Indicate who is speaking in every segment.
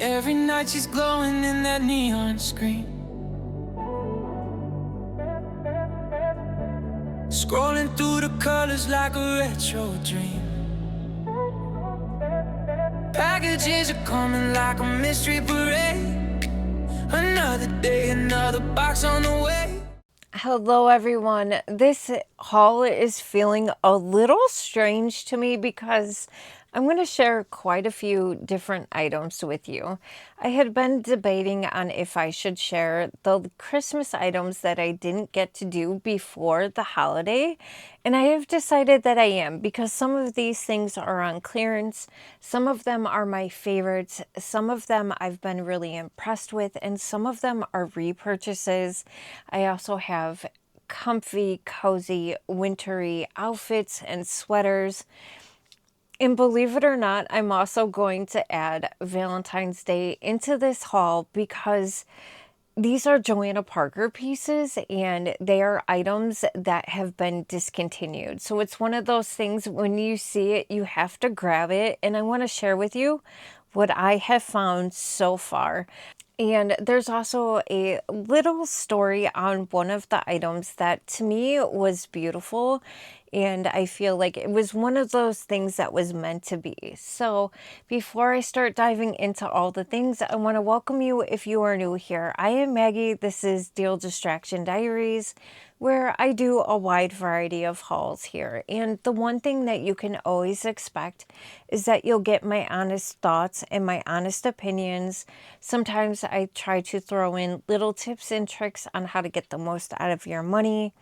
Speaker 1: Every night she's glowing in that neon screen. Scrolling through the colors like a retro dream. Packages are coming like a mystery parade. Another day, another box on the way.
Speaker 2: Hello everyone. This haul is feeling a little strange to me because I'm going to share quite a few different items with you. I had been debating on if I should share the Christmas items that I didn't get to do before the holiday, and I have decided that I am because some of these things are on clearance, some of them are my favorites, some of them I've been really impressed with, and some of them are repurchases. I also have comfy, cozy, wintry outfits and sweaters. And believe it or not, I'm also going to add Valentine's Day into this haul because these are Joanna Parker pieces and they are items that have been discontinued. So it's one of those things when you see it, you have to grab it. And I want to share with you what I have found so far. And there's also a little story on one of the items that to me was beautiful. And I feel like it was one of those things that was meant to be. So before I start diving into all the things, I want to welcome you if you are new here. I am Maggie. This is Deal Distraction Diaries, where I do a wide variety of hauls here. And the one thing that you can always expect is that you'll get my honest thoughts and my honest opinions. Sometimes I try to throw in little tips and tricks on how to get the most out of your money.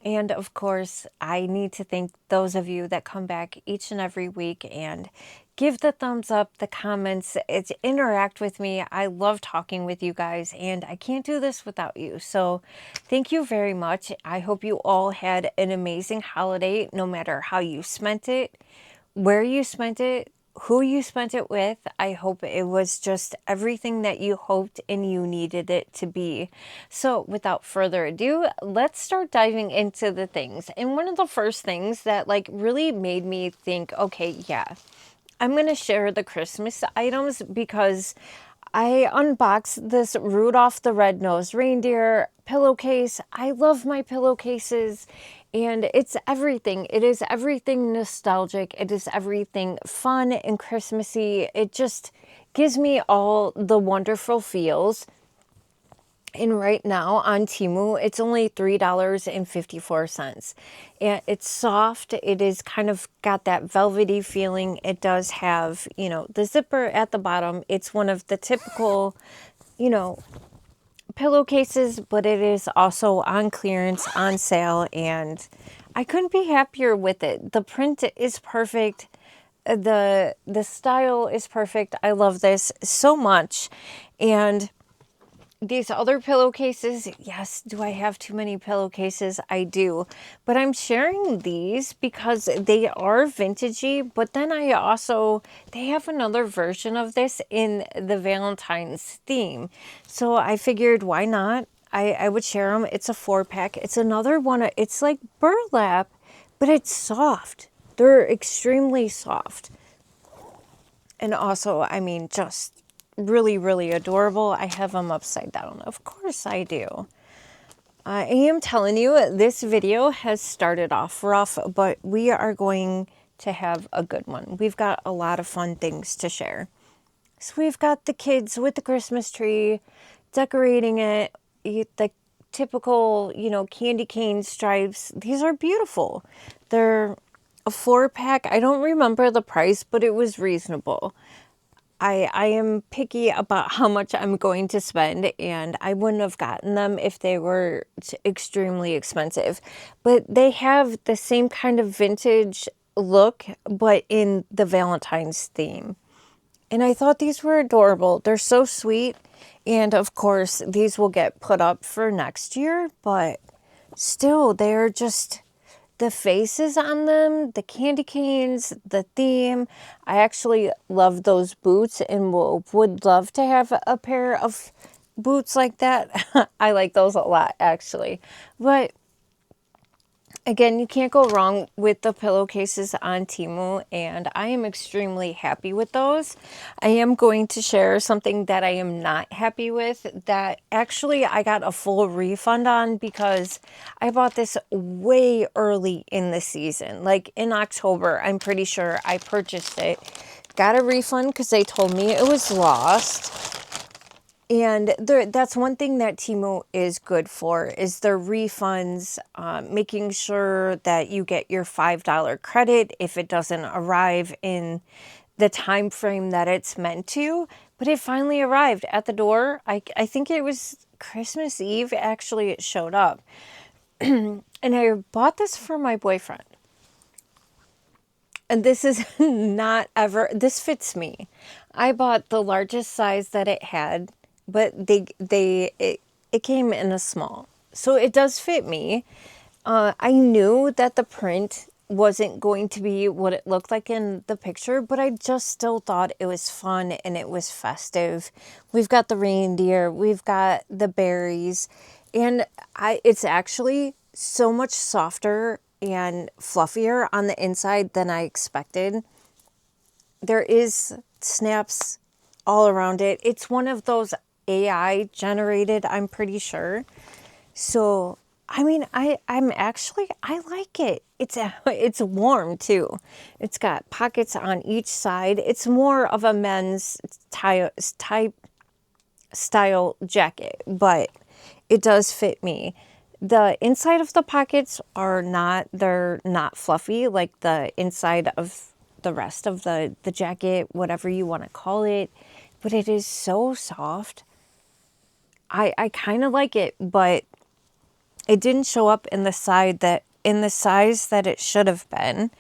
Speaker 2: And of course, I need to thank those of you that come back each and every week and give the thumbs up, the comments, interact with me. I love talking with you guys and I can't do this without you. So thank you very much. I hope you all had an amazing holiday, no matter how you spent it, where you spent it, who you spent it with. I hope it was just everything that you hoped and you needed it to be. So without further ado, let's start diving into the things. And one of the first things that really made me think, okay, yeah, I'm going to share the Christmas items because I unboxed this Rudolph the Red-Nosed Reindeer pillowcase. I love my pillowcases and it's everything. It is everything nostalgic. It is everything fun and Christmassy. It just gives me all the wonderful feels. And right now on Temu, it's only $3.54. And it's soft. It is kind of got that velvety feeling. It does have, the zipper at the bottom. It's one of the typical, pillowcases, but it is also on clearance, on sale, and I couldn't be happier with it. The print is perfect. The style is perfect. I love this so much. And these other pillowcases, yes, do I have too many pillowcases? I do. But I'm sharing these because they are vintagey, but then they have another version of this in the Valentine's theme. So I figured, why not? I would share them. It's a 4-pack. It's another one. It's like burlap, but it's soft. They're extremely soft. And also, I mean, just really, really adorable. I have them upside down. Of course I do. I am telling you, this video has started off rough, but we are going to have a good one. We've got a lot of fun things to share. So we've got the kids with the Christmas tree, decorating it, the typical, candy cane stripes. These are beautiful. They're a 4-pack. I don't remember the price, but it was reasonable. I am picky about how much I'm going to spend, and I wouldn't have gotten them if they were extremely expensive. But they have the same kind of vintage look, but in the Valentine's theme. And I thought these were adorable. They're so sweet. And of course, these will get put up for next year, but still, they're just... the faces on them, the candy canes, the theme. I actually love those boots and would love to have a pair of boots like that. I like those a lot, actually. But Again, you can't go wrong with the pillowcases on Temu, and I am extremely happy with those. I am going to share something that I am not happy with that actually I got a full refund on because I bought this way early in the season. Like in October, I'm pretty sure I purchased it. Got a refund because they told me it was lost. And that's one thing that Temu is good for, is their refunds, making sure that you get your $5 credit if it doesn't arrive in the time frame that it's meant to. But it finally arrived at the door. I think it was Christmas Eve, actually, it showed up. And I bought this for my boyfriend. And this is not ever, this fits me. I bought the largest size that it had, but it came in a small. So it does fit me. I knew that the print wasn't going to be what it looked like in the picture, but I just still thought it was fun and it was festive. We've got the reindeer, we've got the berries, and it's actually so much softer and fluffier on the inside than I expected. There is snaps all around it. It's one of those AI generated, I'm pretty sure. So, I mean, I like it. It's warm too. It's got pockets on each side. It's more of a men's type style jacket, but it does fit me. The inside of the pockets they're not fluffy like the inside of the rest of the jacket, whatever you want to call it, but it is so soft. I kind of like it, but it didn't show up in the size that it should have been.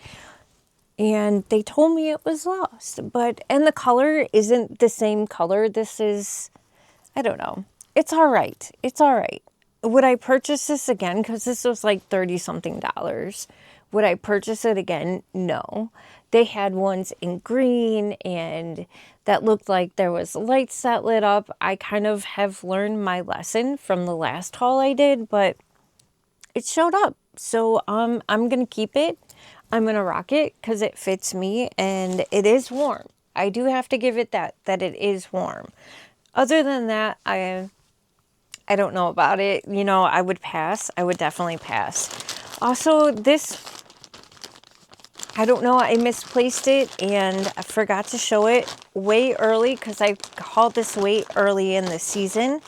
Speaker 2: And they told me it was lost, and the color isn't the same color. This is, I don't know. It's all right. It's all right. Would I purchase this again? Because this was like 30 something dollars. Would I purchase it again? No. They had ones in green and that looked like there was lights that lit up. I kind of have learned my lesson from the last haul I did, but it showed up. So I'm going to keep it. I'm going to rock it because it fits me and it is warm. I do have to give it that it is warm. Other than that, I don't know about it. You know, I would pass. I would definitely pass. Also, this, I don't know, I misplaced it and I forgot to show it way early because I hauled this way early in the season.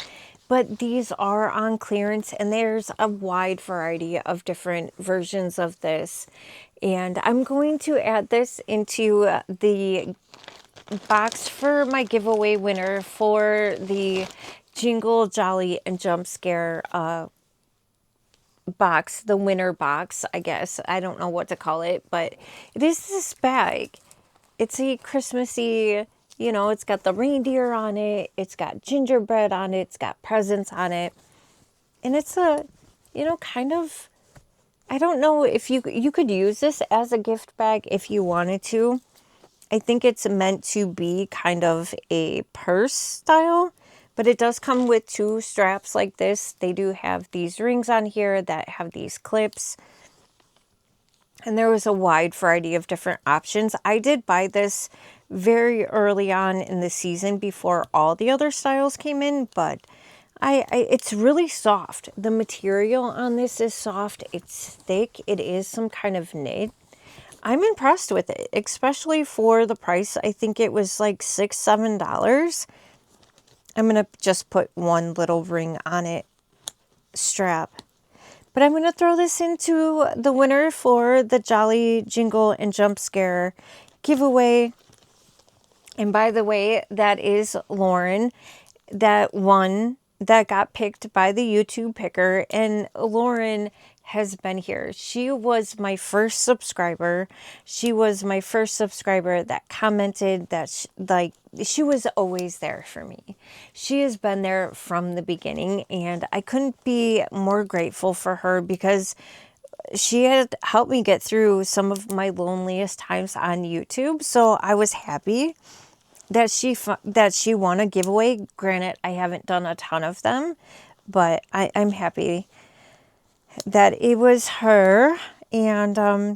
Speaker 2: But these are on clearance and there's a wide variety of different versions of this. And I'm going to add this into the box for my giveaway winner for the Jingle, Jolly, and Jump Scare box, the winner box, I guess. I don't know what to call it, but it is this bag. It's a Christmassy, you know, it's got the reindeer on it, it's got gingerbread on it, it's got presents on it. And it's a, you know, kind of, I don't know if you could use this as a gift bag if you wanted to. I think it's meant to be kind of a purse style, but it does come with two straps like this. They do have these rings on here that have these clips. And there was a wide variety of different options. I did buy this very early on in the season before all the other styles came in, but it's really soft. The material on this is soft. It's thick. It is some kind of knit. I'm impressed with it, especially for the price. I think it was like $6, $7. I'm going to just put one little ring on it, strap. But I'm going to throw this into the winner for the Jolly Jingle and Jump Scare giveaway. And by the way, that is Lauren, that one that got picked by the YouTube picker. And Lauren has been here. She was my first subscriber. She was my first subscriber that commented that she was always there for me. She has been there from the beginning and I couldn't be more grateful for her because she had helped me get through some of my loneliest times on YouTube. So I was happy that she won a giveaway. Granted, I haven't done a ton of them, but I'm happy. that it was her, and I'm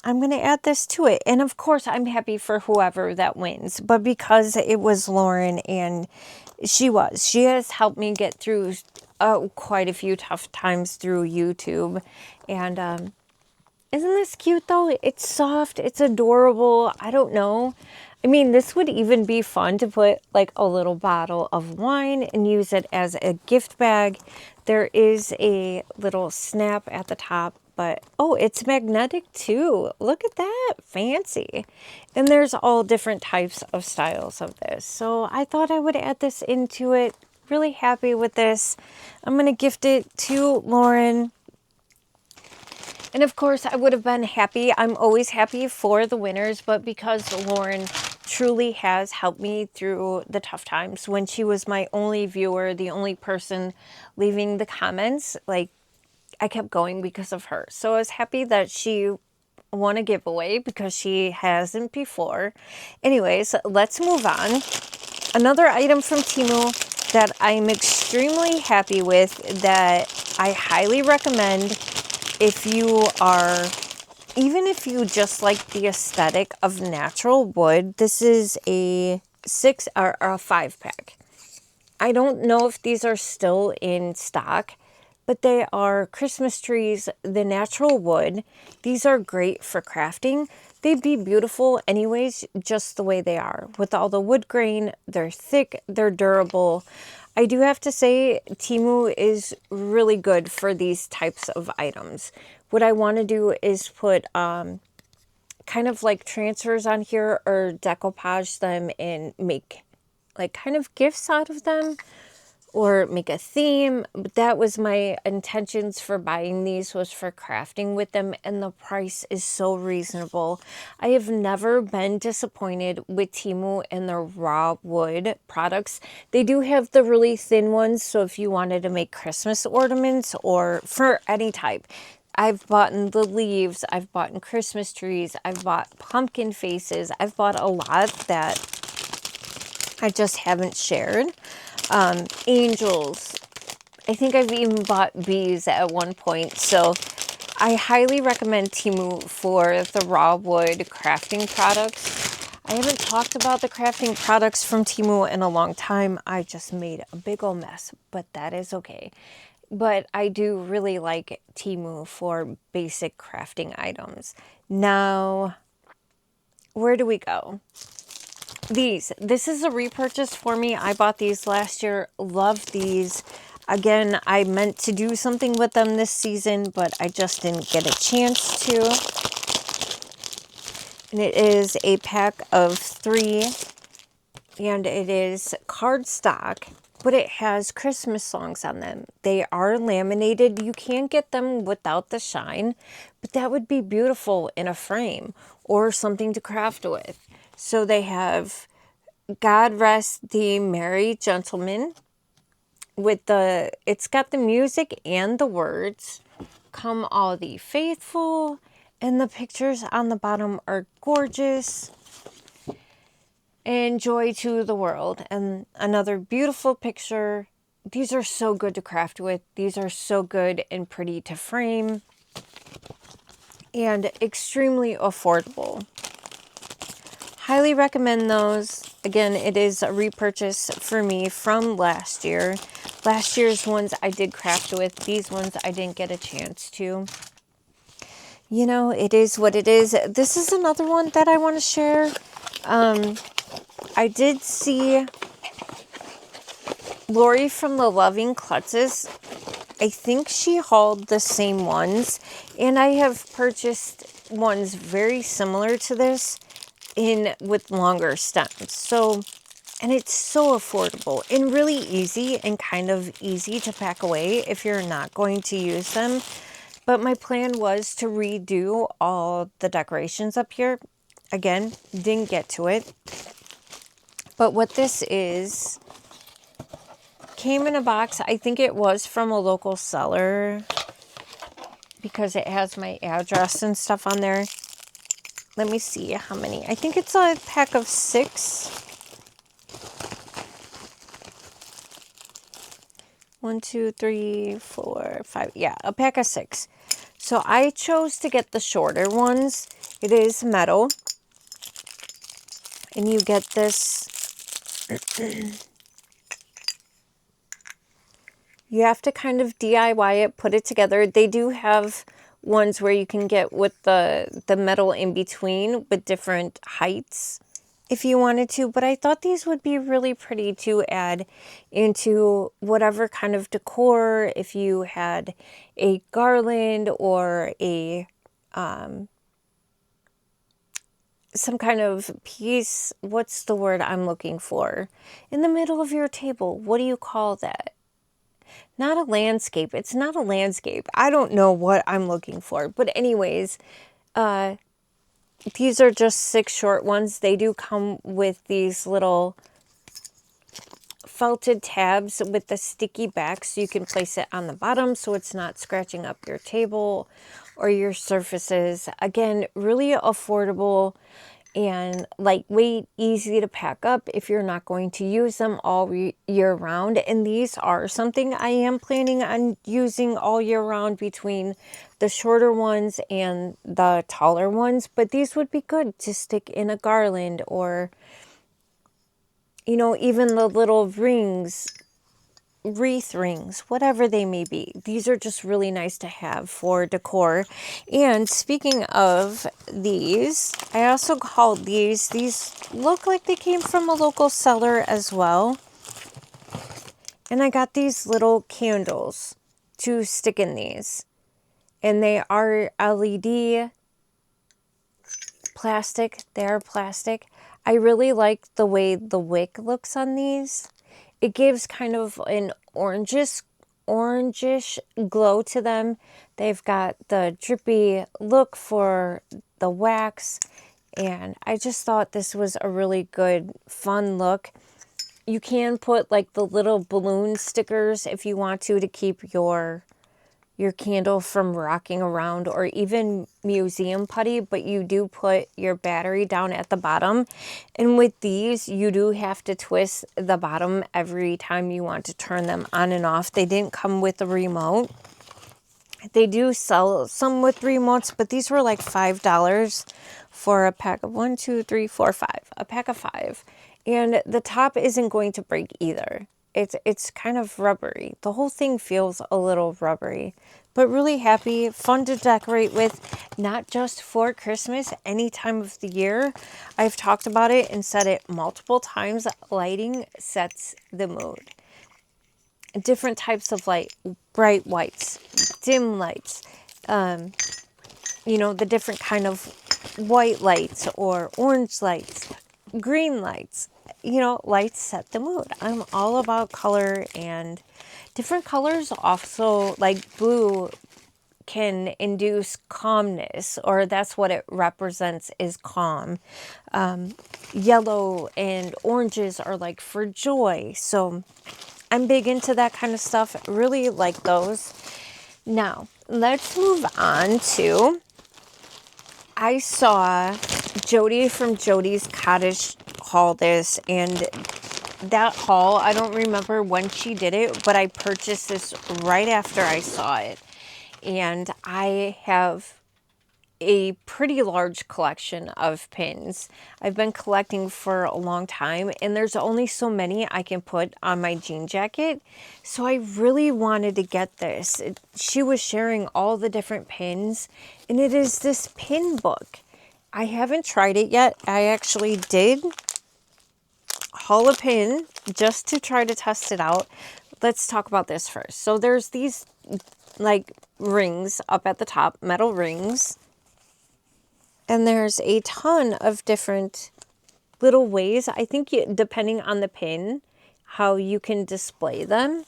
Speaker 2: going to add this to it. And of course, I'm happy for whoever that wins. But because it was Lauren, and she has helped me get through quite a few tough times through YouTube. And isn't this cute though? It's soft. It's adorable. I don't know. I mean, this would even be fun to put like a little bottle of wine and use it as a gift bag. There is a little snap at the top, but oh, it's magnetic too. Look at that. Fancy. And there's all different types of styles of this. So I thought I would add this into it. Really happy with this. I'm going to gift it to Lauren. And of course, I would have been happy. I'm always happy for the winners, but because Lauren truly has helped me through the tough times, when she was my only viewer, the only person leaving the comments, like, I kept going because of her. So I was happy that she won a giveaway because she hasn't before. Anyways, let's move on. Another item from Temu that I'm extremely happy with, that I highly recommend if you are, even if you just like the aesthetic of natural wood. This is a 6 or a 5-pack. I don't know if these are still in stock, but they are Christmas trees, the natural wood. These are great for crafting. They'd be beautiful anyways, just the way they are. With all the wood grain, they're thick, they're durable. I do have to say, Temu is really good for these types of items. What I want to do is put kind of like transfers on here, or decoupage them and make like kind of gifts out of them, or make a theme. But that was my intentions for buying these, was for crafting with them, and the price is so reasonable. I have never been disappointed with Temu and their raw wood products. They do have the really thin ones, so if you wanted to make Christmas ornaments or for any type. I've bought the leaves, I've bought Christmas trees, I've bought pumpkin faces, I've bought a lot that I just haven't shared. Angels. I think I've even bought bees at one point. So I highly recommend Temu for the raw wood crafting products. I haven't talked about the crafting products from Temu in a long time. I just made a big old mess, but that is okay. But I do really like Temu for basic crafting items. Now, where do we go? This is a repurchase for me. I bought these last year. Love these. Again, I meant to do something with them this season, but I just didn't get a chance to. And it is a pack of 3. And it is cardstock, but it has Christmas songs on them. They are laminated. You can get them without the shine, but that would be beautiful in a frame or something to craft with. So they have God Rest the Merry Gentleman with it's got the music and the words. Come all the faithful, and the pictures on the bottom are gorgeous. And joy to the world, and another beautiful picture. These are so good to craft with. These are so good and pretty to frame, and extremely affordable. Highly recommend those. Again, it is a repurchase for me from last year. Last year's ones I did craft with. These ones I didn't get a chance to. You know, it is what it is. This is another one that I want to share. I did see Lori from the Loving Klutzes. I think she hauled the same ones, and I have purchased ones very similar to this with longer stems. So, and it's so affordable and really easy, and kind of easy to pack away if you're not going to use them. But my plan was to redo all the decorations up here. Again, didn't get to it. But what this is, came in a box. I think it was from a local seller because it has my address and stuff on there. Let me see how many. I think it's a pack of 6. 1, 2, 3, 4, 5. Yeah, a pack of 6. So I chose to get the shorter ones. It is metal. And you get this. You have to kind of DIY it, put it together. They do have ones where you can get with the metal in between with different heights if you wanted to, but I thought these would be really pretty to add into whatever kind of decor. If you had a garland or a some kind of piece, what's the word I'm looking for? In the middle of your table, what do you call that? Not a landscape. It's not a landscape. I don't know what I'm looking for. But anyways, these are just 6 short ones. They do come with these little felted tabs with the sticky back, so you can place it on the bottom so it's not scratching up your table or your surfaces. Again, really affordable and lightweight, easy to pack up if you're not going to use them all year round. And these are something I am planning on using all year round between the shorter ones and the taller ones. But these would be good to stick in a garland, or, you know, even the little rings, wreath rings, whatever they may be. These are just really nice to have for decor. And speaking of these, I also called these look like they came from a local seller as well. And I got these little candles to stick in these. And they are LED plastic. They are plastic. I really like the way the wick looks on these. It gives kind of an orangish glow to them. They've got the drippy look for the wax. And I just thought this was a really good, fun look. You can put like the little balloon stickers if you want to keep your candle from rocking around, or even museum putty, but you do put your battery down at the bottom. And with these, you do have to twist the bottom every time you want to turn them on and off. They didn't come with a remote. They do sell some with remotes, but these were like $5 for a pack of 1, 2, 3, 4, 5. A pack of 5. And the top isn't going to break either. It's kind of rubbery. The whole thing feels a little rubbery, but really happy, fun to decorate with, not just for Christmas, any time of the year. I've talked about it and said it multiple times. Lighting sets the mood. Different types of light, bright whites, dim lights, you know, the different kind of white lights or orange lights, green lights. You know, lights set the mood. I'm all about color, and different colors also, like blue, can induce calmness, or that's what it represents, is calm. Yellow and oranges are like for joy. So I'm big into that kind of stuff. Really like those. Now, let's move on to, I saw Jody from Jody's Cottage haul this, and that haul, I don't remember when she did it, but I purchased this right after I saw it. And I have a pretty large collection of pins. I've been collecting for a long time, and there's only so many I can put on my jean jacket. So I really wanted to get this. She was sharing all the different pins, and it is this pin book. I haven't tried it yet. I actually did haul a pin just to try to test it out. Let's talk about this first. So there's these like rings up at the top, metal rings. And there's a ton of different little ways. I think depending on the pin, how you can display them.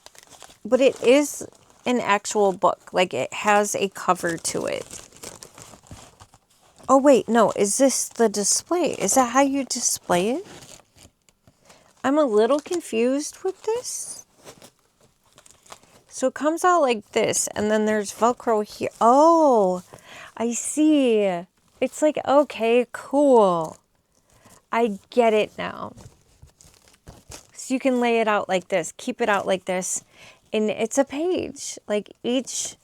Speaker 2: But it is an actual book. Like, it has a cover to it. Oh, wait, no. Is this the display? Is that how you display it? I'm a little confused with this. So it comes out like this, and then there's Velcro here. Oh, I see. It's like, okay, cool. I get it now. So you can lay it out like this, keep it out like this, And it's a page. Like each,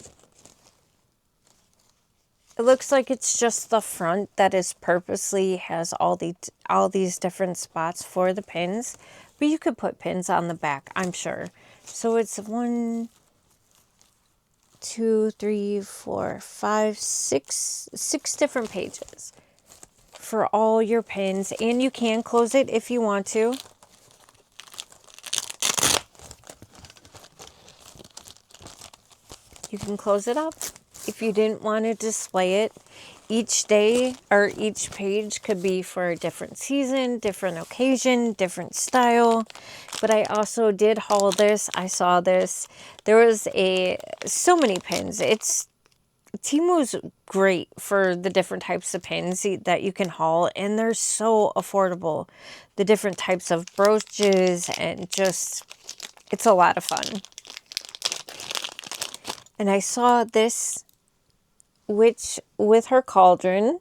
Speaker 2: it looks like it's just the front that is purposely has all these different spots for the pins. But you could put pins on the back, I'm sure. So it's 1, 2, 3, 4, 5, 6 different pages for all your pins. And you can close it if you want to. You can close it up if you didn't want to display it. Each day or each page could be for a different season, different occasion, different style. But I also did haul this. I saw this. There was so many pins. Temu's great for the different types of pins that you can haul, and they're so affordable. The different types of brooches, and just, it's a lot of fun. And I saw this witch with her cauldron.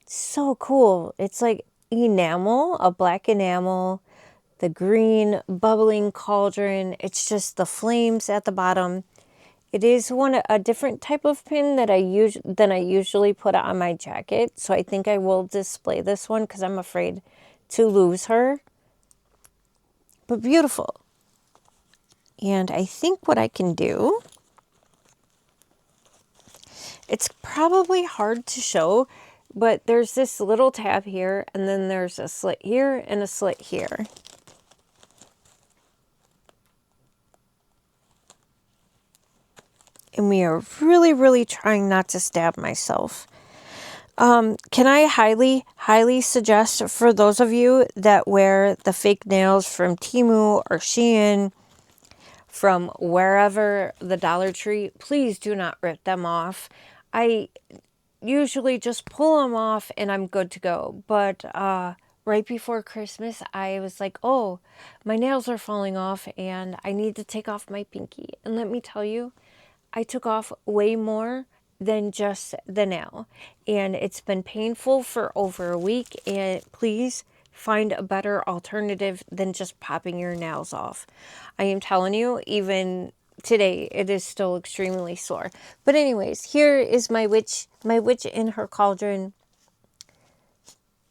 Speaker 2: So cool. It's like enamel, a black enamel, the green bubbling cauldron. It's just the flames at the bottom. It is a different type of pin that than I usually put on my jacket. So I think I will display this one because I'm afraid to lose her. But beautiful. And I think what I can do, it's probably hard to show, but there's this little tab here, and then there's a slit here and a slit here. And we are really, really trying not to stab myself. Can I highly suggest for those of you that wear the fake nails from Temu or Shein, from wherever, the Dollar Tree, please do not rip them off. I usually just pull them off and I'm good to go. But right before Christmas, I was like, oh, my nails are falling off and I need to take off my pinky. And let me tell you, I took off way more than just the nail. And it's been painful for over a week. And please find a better alternative than just popping your nails off. I am telling you, even today, it is still extremely sore. But anyways, here is my witch in her cauldron.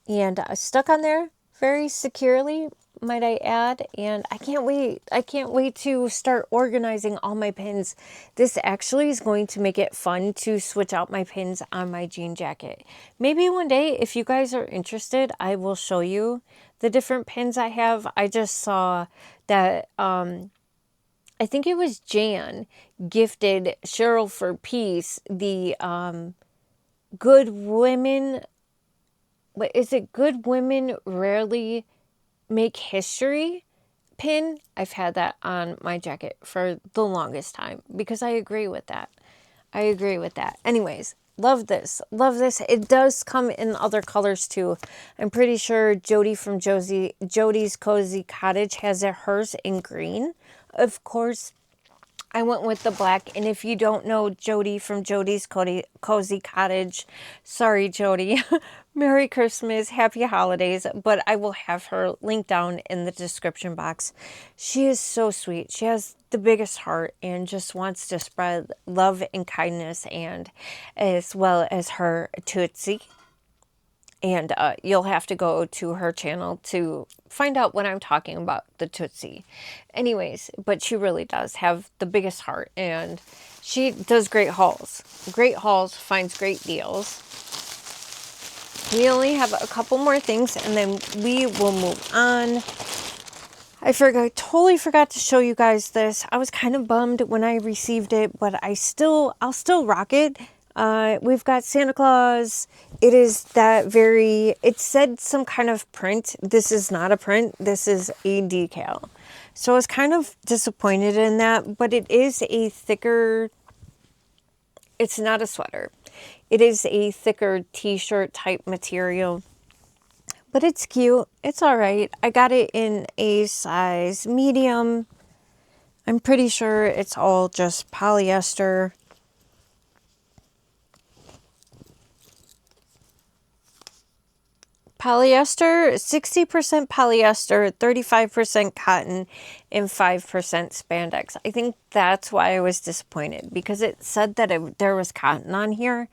Speaker 2: And stuck on there very securely, might I add. And I can't wait. I can't wait to start organizing all my pins. This actually is going to make it fun to switch out my pins on my jean jacket. Maybe one day, if you guys are interested, I will show you the different pins I have. I just saw that, I think it was Jan gifted Cheryl for Peace the Good Women, what is it? Good Women Rarely Make History pin. I've had that on my jacket for the longest time because I agree with that. I agree with that. Anyways, love this. Love this. It does come in other colors too. I'm pretty sure Jody from Jody's Cozy Cottage has hers in green. Of course, I went with the black. And if you don't know Jody from Jody's Cozy Cottage, sorry, Jody. Merry Christmas, Happy Holidays. But I will have her linked down in the description box. She is so sweet. She has the biggest heart and just wants to spread love and kindness, and as well as her Tootsie. And you'll have to go to her channel to find out what I'm talking about, the Tootsie. Anyways, but she really does have the biggest heart. And she does great hauls. Great hauls, finds great deals. We only have a couple more things and then we will move on. I totally forgot to show you guys this. I was kind of bummed when I received it, but I'll still rock it. We've got Santa Claus. It is it said some kind of print. This is not a print. This is a decal. So I was kind of disappointed in that, but it is a thicker, it's not a sweater. It is a thicker t-shirt type material, but it's cute. It's all right. I got it in a size medium. I'm pretty sure it's all just polyester. polyester, 60% polyester, 35% cotton, and 5% spandex. I think that's why I was disappointed, because it said that there was cotton on here.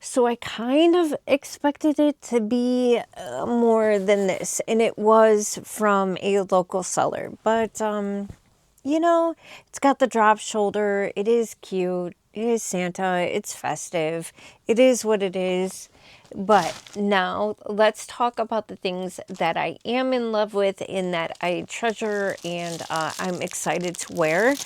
Speaker 2: So I kind of expected it to be more than this, and it was from a local seller. But, you know, it's got the drop shoulder. It is cute. It is Santa. It's festive. It is what it is. But now let's talk about the things that I am in love with and that I treasure and I'm excited to wear.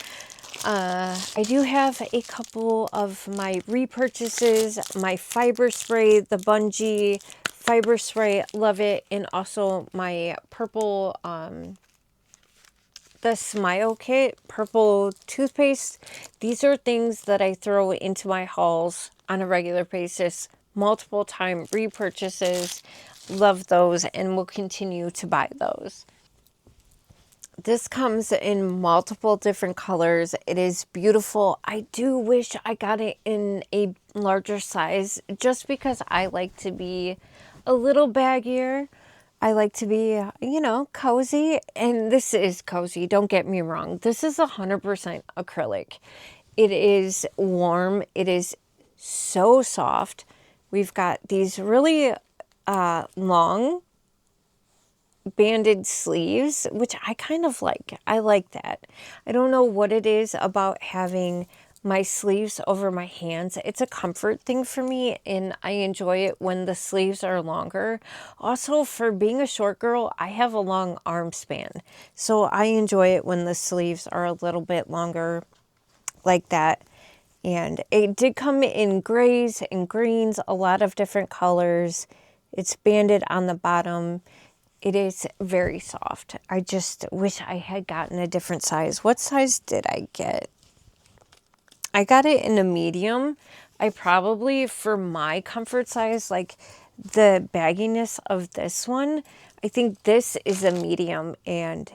Speaker 2: I do have a couple of my repurchases, my fiber spray, the bungee fiber spray, love it, and also my purple, the Smile Kit purple toothpaste. These are things that I throw into my hauls on a regular basis, multiple time repurchases. Love those and will continue to buy those. This comes in multiple different colors. It is beautiful. I do wish I got it in a larger size just because I like to be a little baggier. I like to be, you know, cozy. And this is cozy. Don't get me wrong. This is 100% acrylic. It is warm. It is so soft. We've got these really long banded sleeves, which I kind of like. I like that. I don't know what it is about having my sleeves over my hands. It's a comfort thing for me, and I enjoy it when the sleeves are longer. Also, for being a short girl, I have a long arm span, so I enjoy it when the sleeves are a little bit longer like that. And it did come in grays and greens, a lot of different colors. It's banded on the bottom. It is very soft. I just wish I had gotten a different size. What size did I get? I got it in a medium. I probably, for my comfort size, like the bagginess of this one, I think this is a medium, and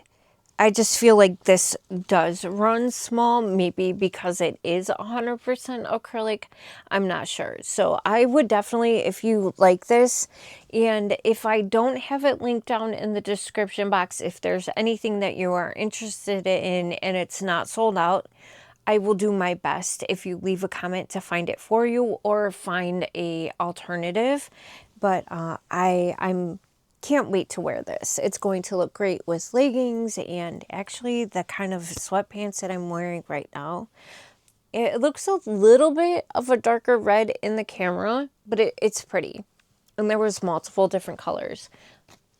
Speaker 2: I just feel like this does run small, maybe because it is 100% acrylic. I'm not sure. So I would definitely, if you like this, and if I don't have it linked down in the description box, if there's anything that you are interested in and it's not sold out, I will do my best if you leave a comment to find it for you or find a alternative. But I'm can't wait to wear this. It's going to look great with leggings and actually the kind of sweatpants that I'm wearing right now. It looks a little bit of a darker red in the camera, but it's pretty. And there was multiple different colors.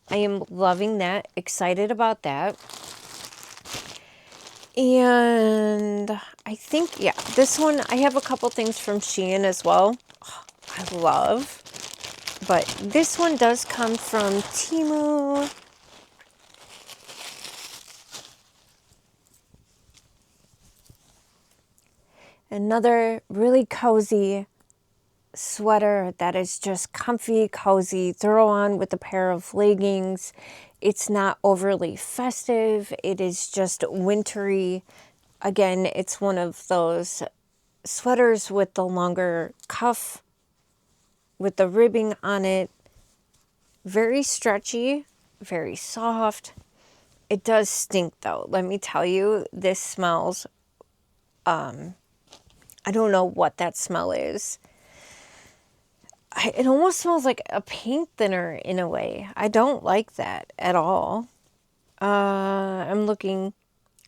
Speaker 2: I am loving that. Excited about that. And I think, yeah, this one, I have a couple things from Shein as well. Oh, I love. But this one does come from Temu. Another really cozy sweater that is just comfy, cozy, throw on with a pair of leggings. It's not overly festive. It is just wintry. Again, it's one of those sweaters with the longer cuff with the ribbing on it. Very stretchy, very soft. It does stink though. Let me tell you, this smells, I don't know what that smell is. It almost smells like a paint thinner in a way. I don't like that at all. I'm looking.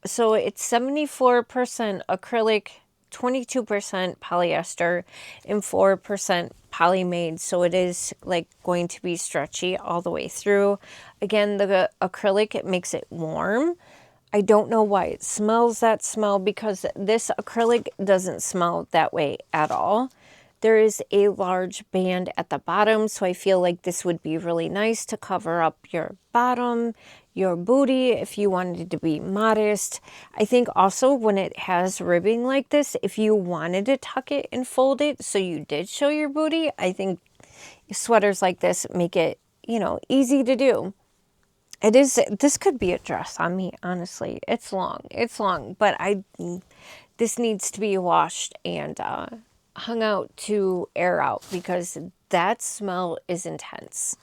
Speaker 2: So it's 74% acrylic, 22% polyester, and 4% polymade. So it is like going to be stretchy all the way through. Again, the acrylic, it makes it warm. I don't know why it smells that smell, because this acrylic doesn't smell that way at all. There is a large band at the bottom, so I feel like this would be really nice to cover up your bottom, your booty, if you wanted to be modest. I think also when it has ribbing like this, if you wanted to tuck it and fold it so you did show your booty, I think sweaters like this make it, you know, easy to do. It is, this could be a dress on me, honestly. It's long, but this needs to be washed and hung out to air out, because that smell is intense.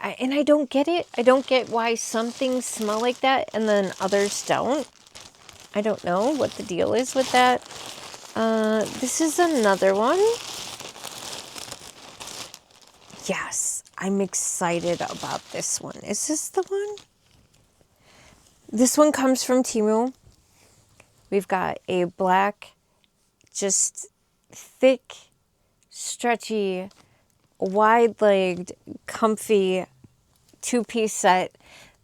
Speaker 2: And I don't get it. I don't get why some things smell like that and then others don't. I don't know what the deal is with that. This is another one. Yes, I'm excited about this one. Is this the one? This one comes from Temu. We've got a black, just thick, stretchy, wide-legged, comfy two-piece set.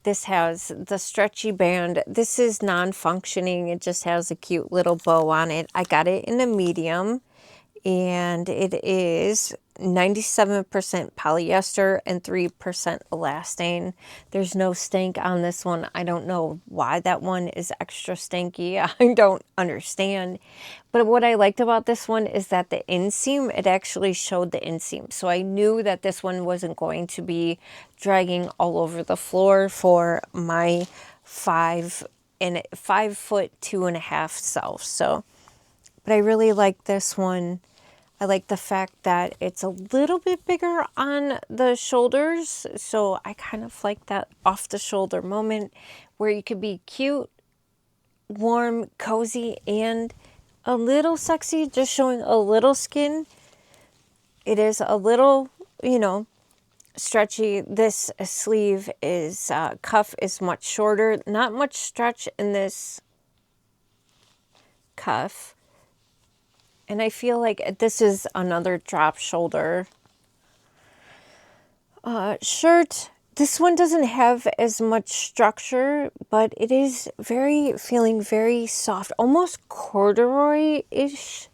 Speaker 2: This has the stretchy band. This is non-functioning. It just has a cute little bow on it. I got it in a medium, and it is 97% polyester and 3% elastane. There's no stank on this one. I don't know why that one is extra stanky. I don't understand. But what I liked about this one is that the inseam, it actually showed the inseam. So I knew that this one wasn't going to be dragging all over the floor for my 5'2.5" self. So, but I really like this one. I like the fact that it's a little bit bigger on the shoulders. So I kind of like that off the shoulder moment where you could be cute, warm, cozy, and a little sexy, just showing a little skin. It is a little, stretchy. This sleeve is, cuff is much shorter. Not much stretch in this cuff. And I feel like this is another drop shoulder shirt. This one doesn't have as much structure, but it is feeling very soft, almost corduroy-ish.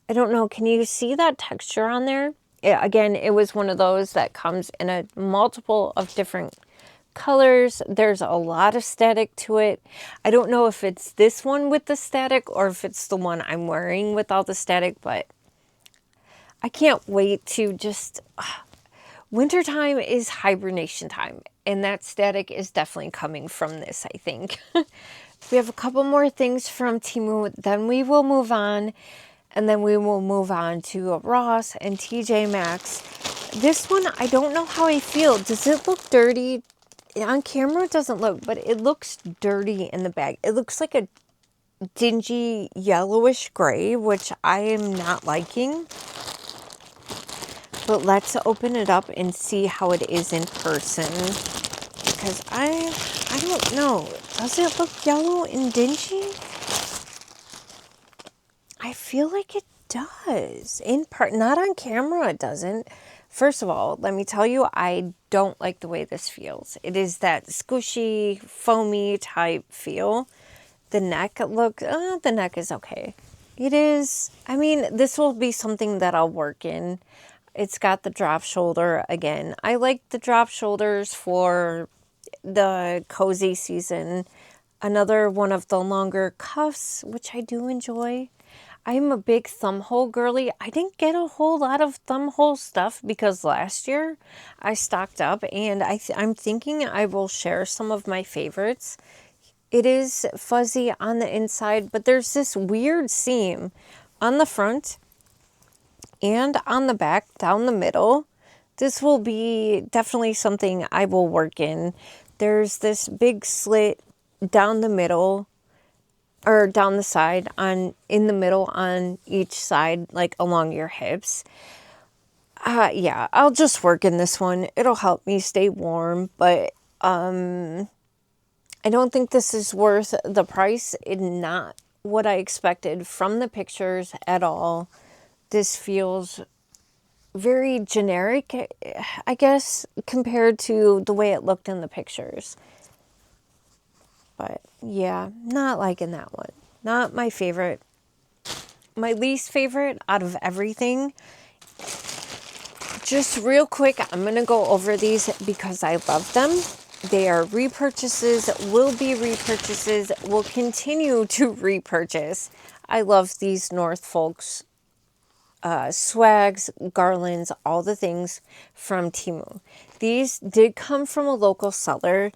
Speaker 2: I don't know. Can you see that texture on there? Again, it was one of those that comes in a multiple of different colors. There's a lot of static to it. I don't know if it's this one with the static or if it's the one I'm wearing with all the static, but I can't wait to just... Wintertime is hibernation time, and that static is definitely coming from this, I think. We have a couple more things from Temu, then we will move on, and then we will move on to Ross and TJ Maxx. This one, I don't know how I feel. Does it look dirty? On camera, it doesn't look, but it looks dirty in the bag. It looks like a dingy yellowish gray, which I am not liking. But let's open it up and see how it is in person. Because I don't know. Does it look yellow and dingy? I feel like it does. Not on camera, it doesn't. First of all, let me tell you, I don't like the way this feels. It is that squishy, foamy type feel. The neck the neck is okay. It is, this will be something that I'll work in. It's got the drop shoulder again. I like the drop shoulders for the cozy season. Another one of the longer cuffs, which I do enjoy. I'm a big thumb hole girly. I didn't get a whole lot of thumb hole stuff because last year I stocked up, and I'm thinking I will share some of my favorites. It is fuzzy on the inside, but there's this weird seam on the front and on the back down the middle. This will be definitely something I will work in. There's this big slit down the middle, or down the side, in the middle on each side, like along your hips. Yeah, I'll just work in this one. It'll help me stay warm, but I don't think this is worth the price. It's not what I expected from the pictures at all. This feels very generic, I guess, compared to the way it looked in the pictures. But yeah, not liking that one. Not my favorite. My least favorite out of everything. Just real quick, I'm going to go over these because I love them. They are repurchases, will be repurchases, will continue to repurchase. I love these North Folks swags, garlands, all the things from Temu. These did come from a local seller.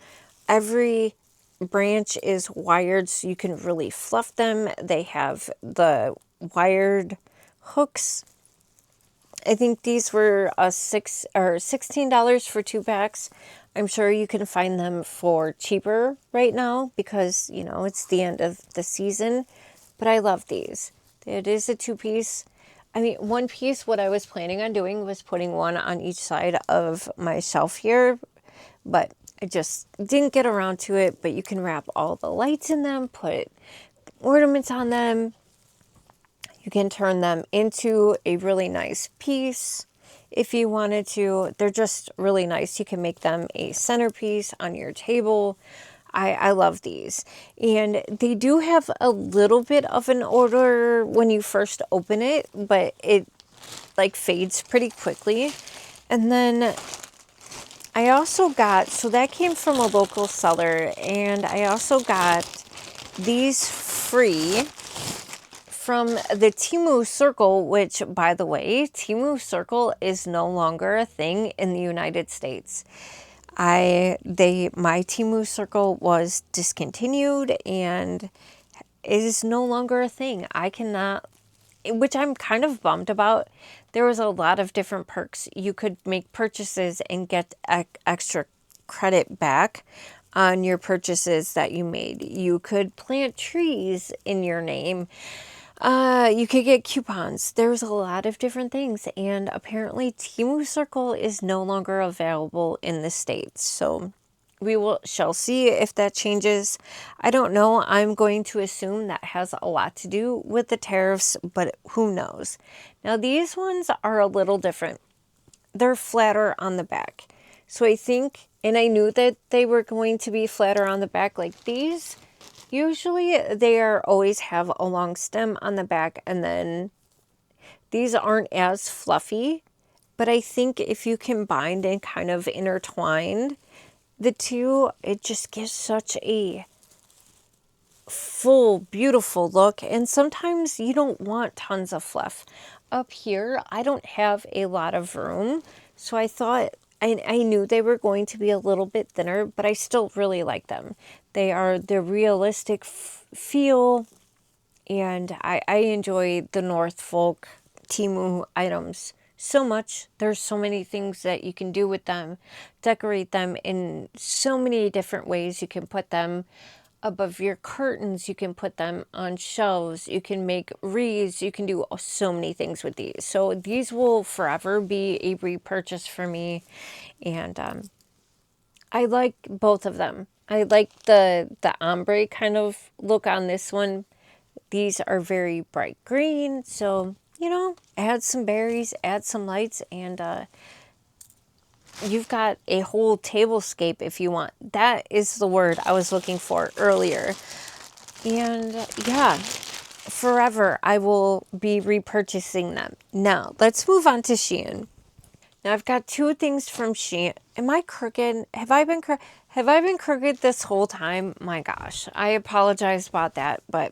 Speaker 2: Every branch is wired so you can really fluff them. They have the wired hooks I think these were $16 for 2 packs. I'm sure you can find them for cheaper right now because, you know, it's the end of the season. But I love these. It is a 2-piece. I mean, 1 piece, what I was planning on doing was putting one on each side of my shelf here. But I just didn't get around to it. But you can wrap all the lights in them, put ornaments on them. You can turn them into a really nice piece if you wanted to. They're just really nice. You can make them a centerpiece on your table. I love these. And they do have a little bit of an odor when you first open it, but it like fades pretty quickly. And then I also got, so that came from a local seller, and I also got these free from the Temu Circle, which, by the way, Temu Circle is no longer a thing in the United States. My Temu Circle was discontinued and is no longer a thing. I cannot, which I'm kind of bummed about. There was a lot of different perks. You could make purchases and get extra credit back on your purchases that you made. You could plant trees in your name. You could get coupons. There's a lot of different things, and apparently Temu Circle is no longer available in the States. So shall see if that changes. I don't know. I'm going to assume that has a lot to do with the tariffs, but who knows? Now these ones are a little different. They're flatter on the back. So I think, and I knew that they were going to be flatter on the back like these. Usually they always have a long stem on the back, and then these aren't as fluffy, but I think if you combined and kind of intertwined the two, it just gives such a full, beautiful look. And sometimes you don't want tons of fluff. Up here, I don't have a lot of room, so I thought, I knew they were going to be a little bit thinner, but I still really like them. They are the realistic feel, and I enjoy the Norfolk Temu items so much. There's so many things that you can do with them, decorate them in so many different ways. You can put them above your curtains, you can put them on shelves, you can make wreaths, you can do so many things with these. So these will forever be a repurchase for me, and I like both of them. I like the ombre kind of look on this one. These are very bright green, so, you know, add some berries, add some lights, and you've got a whole tablescape if you want. That is the word I was looking for earlier. And yeah, forever I will be repurchasing them. Now, let's move on to Shein. Now, I've got 2 things from Shein. Am I crooked? Have I been crooked this whole time? My gosh, I apologize about that, but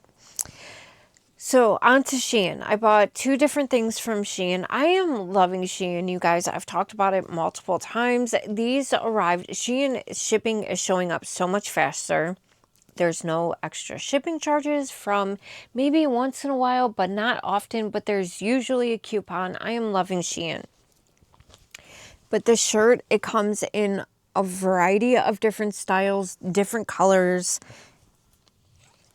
Speaker 2: so on to Shein. I bought 2 different things from Shein. I am loving Shein, you guys. I've talked about it multiple times. These arrived. Shein shipping is showing up so much faster. There's no extra shipping charges from maybe once in a while, but not often. But there's usually a coupon. I am loving Shein. But the shirt, it comes in a variety of different styles, different colors.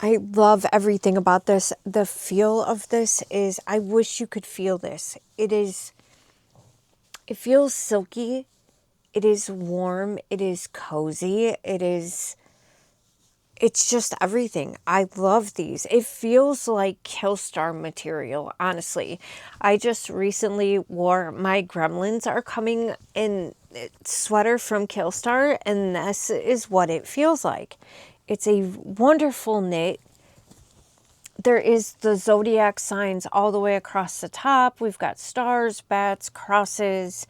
Speaker 2: I love everything about this. The feel of this is, I wish you could feel this. It feels silky. It is warm. It is cozy. It's just everything. I love these. It feels like Killstar material, honestly. I just recently wore, my Gremlins are coming in sweater from Killstar, and this is what it feels like. It's a wonderful knit. There is the zodiac signs all the way across the top. We've got stars, bats, crosses,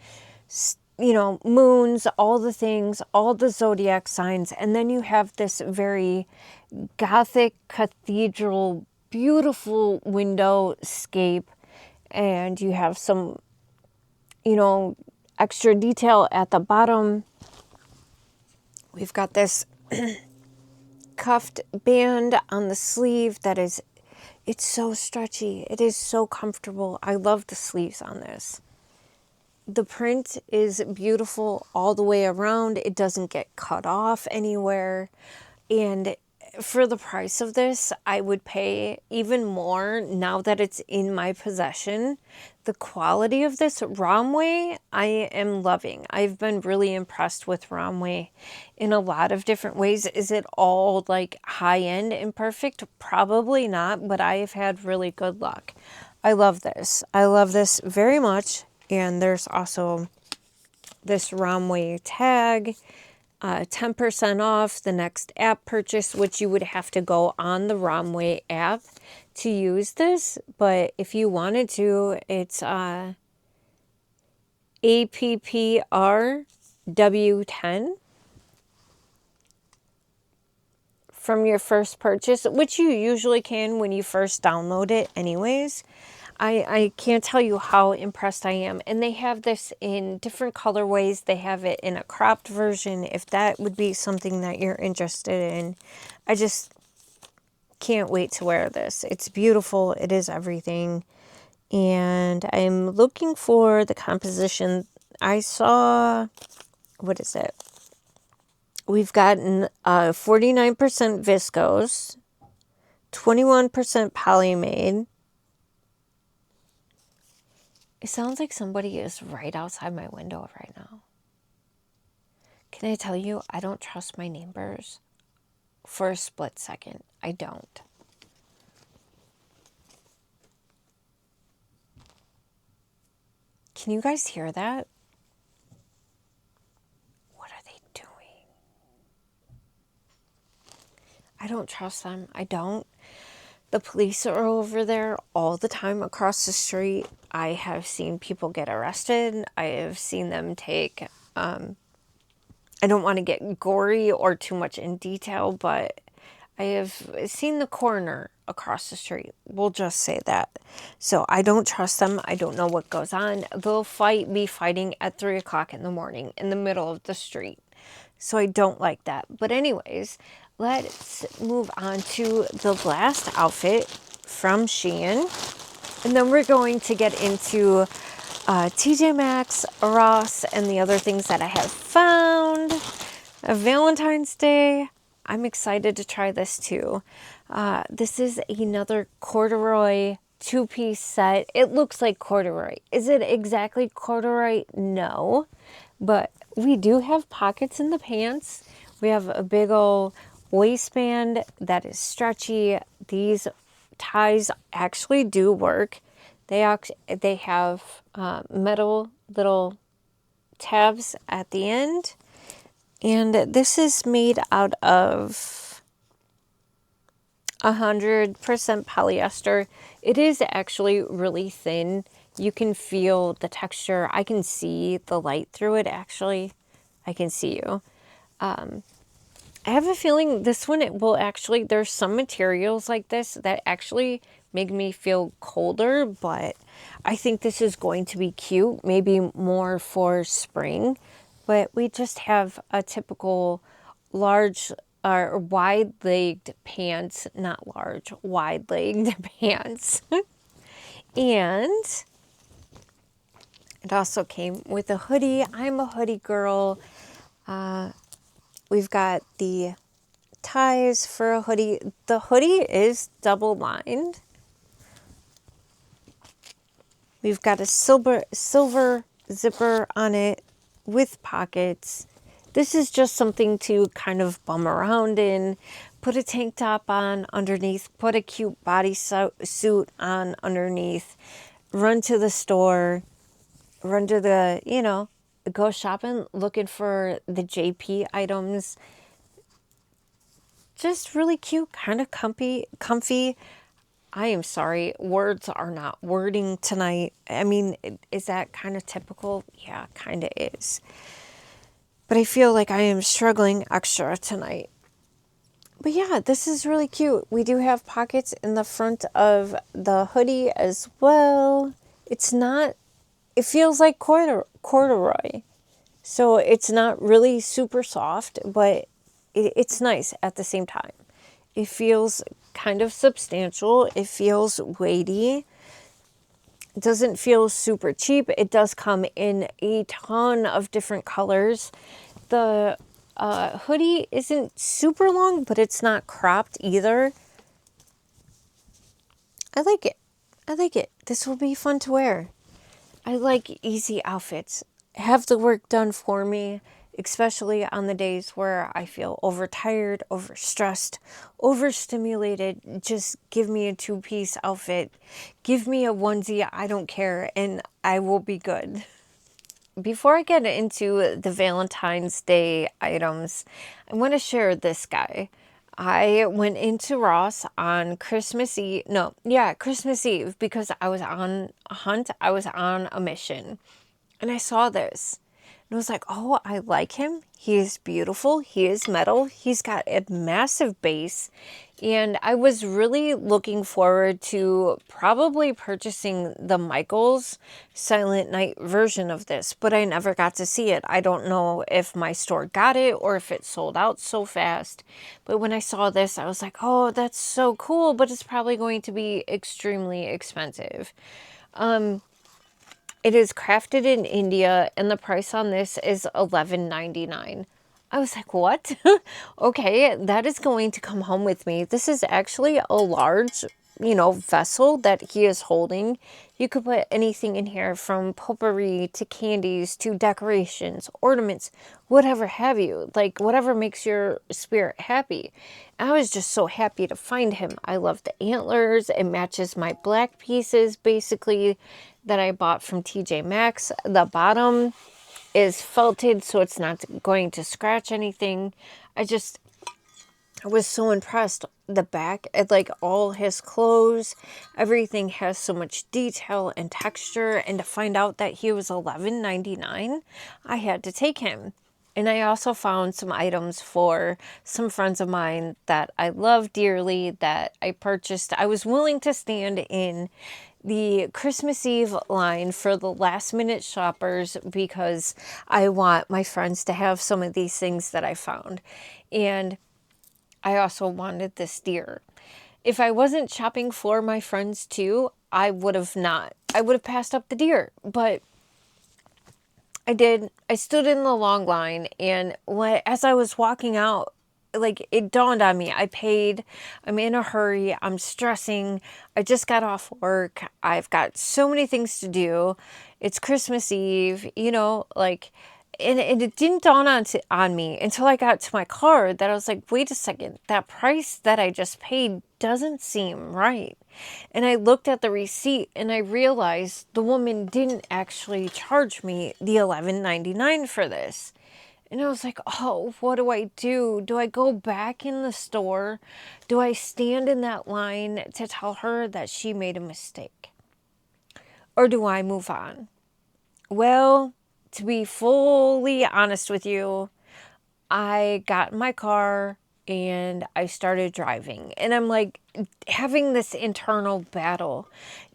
Speaker 2: you know, moons, all the things, all the zodiac signs. And then you have this very Gothic cathedral, beautiful window scape. And you have some, you know, extra detail at the bottom. We've got this cuffed band on the sleeve that is, it's so stretchy. It is so comfortable. I love the sleeves on this. The print is beautiful all the way around. It doesn't get cut off anywhere. And for the price of this, I would pay even more now that it's in my possession. The quality of this Romwe, I am loving. I've been really impressed with Romwe in a lot of different ways. Is it all like high-end and perfect? Probably not, but I have had really good luck. I love this. I love this very much. And there's also this Romwe tag. 10% off the next app purchase, which you would have to go on the Romwe app to use this. But if you wanted to, it's APPRW10 from your first purchase, which you usually can when you first download it anyways. I can't tell you how impressed I am. And they have this in different colorways. They have it in a cropped version, if that would be something that you're interested in. I just can't wait to wear this. It's beautiful. It is everything. And I'm looking for the composition. I saw, what is it? We've gotten 49% viscose, 21% polymade. It sounds like somebody is right outside my window right now. Can I tell you, I don't trust my neighbors for a split second. I don't. Can you guys hear that? What are they doing? I don't trust them. I don't. The police are over there all the time across the street. I have seen people get arrested. I have seen them take, I don't want to get gory or too much in detail, but I have seen the coroner across the street. We'll just say that. So I don't trust them. I don't know what goes on. They'll be fighting at 3 o'clock in the morning in the middle of the street. So I don't like that. But anyways, let's move on to the last outfit from Shein. And then we're going to get into TJ Maxx, Ross, and the other things that I have found. Valentine's Day. I'm excited to try this too. This is another corduroy two-piece set. It looks like corduroy. Is it exactly corduroy? No. But we do have pockets in the pants. We have a big old waistband that is stretchy. These ties actually do work. They have metal little tabs at the end. And this is made out of 100% polyester. It is actually really thin. You can feel the texture. I can see the light through it, actually. I can see you. I have a feeling this one, it will actually, there's some materials like this that actually make me feel colder, but I think this is going to be cute, maybe more for spring. But we just have a typical large or wide-legged pants, not large, wide-legged pants. And it also came with a hoodie. I'm a hoodie girl. We've got the ties for a hoodie. The hoodie is double-lined. We've got a silver zipper on it with pockets. This is just something to kind of bum around in. Put a tank top on underneath. Put a cute bodysuit on underneath. Run to the store. Run to the, go shopping, looking for the JP items. Just really cute, kind of comfy. I am sorry, words are not wording tonight. I mean, is that kind of typical? Yeah, kind of is. But I feel like I am struggling extra tonight. But yeah, this is really cute. We do have pockets in the front of the hoodie as well. It's not, it feels like corduroy. So it's not really super soft, but it's nice at the same time. It feels kind of substantial. It feels weighty. It doesn't feel super cheap. It does come in a ton of different colors. The hoodie isn't super long, but it's not cropped either. I like it. I like it. This will be fun to wear. I like easy outfits. Have the work done for me, especially on the days where I feel overtired, overstressed, overstimulated. Just give me a two-piece outfit. Give me a onesie, I don't care, and I will be good. Before I get into the Valentine's Day items, I want to share this guy. I went into Ross on Christmas Eve. No, yeah, Christmas Eve, because I was on a hunt. I was on a mission. And I saw this. And I was like, oh, I like him. He is beautiful. He is metal. He's got a massive base. And I was really looking forward to probably purchasing the Michaels Silent Night version of this, but I never got to see it. I don't know if my store got it or if it sold out so fast. But when I saw this, I was like, oh, that's so cool, but it's probably going to be extremely expensive. It is crafted in India, and the price on this is $11.99. I was like, what? Okay, that is going to come home with me. This is actually a large, vessel that he is holding. You could put anything in here, from potpourri to candies to decorations, ornaments, whatever have you. Like, whatever makes your spirit happy. I was just so happy to find him. I love the antlers. It matches my black pieces, basically, that I bought from TJ Maxx. The bottom is felted, so it's not going to scratch anything. I was so impressed. The back, like all his clothes, everything has so much detail and texture. And to find out that he was $11.99, I had to take him. And I also found some items for some friends of mine that I love dearly that I purchased. I was willing to stand in the Christmas Eve line for the last minute shoppers because I want my friends to have some of these things that I found. And I also wanted this deer. If I wasn't shopping for my friends too, I would have not. I would have passed up the deer, but I did. I stood in the long line, and as I was walking out, like, it dawned on me. I paid. I'm in a hurry. I'm stressing. I just got off work. I've got so many things to do. It's Christmas Eve, like, and it didn't dawn on me until I got to my car that I was like, wait a second, that price that I just paid doesn't seem right. And I looked at the receipt and I realized the woman didn't actually charge me the $11.99 for this. And I was like, oh, what do I do? Do I go back in the store? Do I stand in that line to tell her that she made a mistake? Or do I move on? Well, to be fully honest with you, I got in my car and I started driving. And I'm like having this internal battle.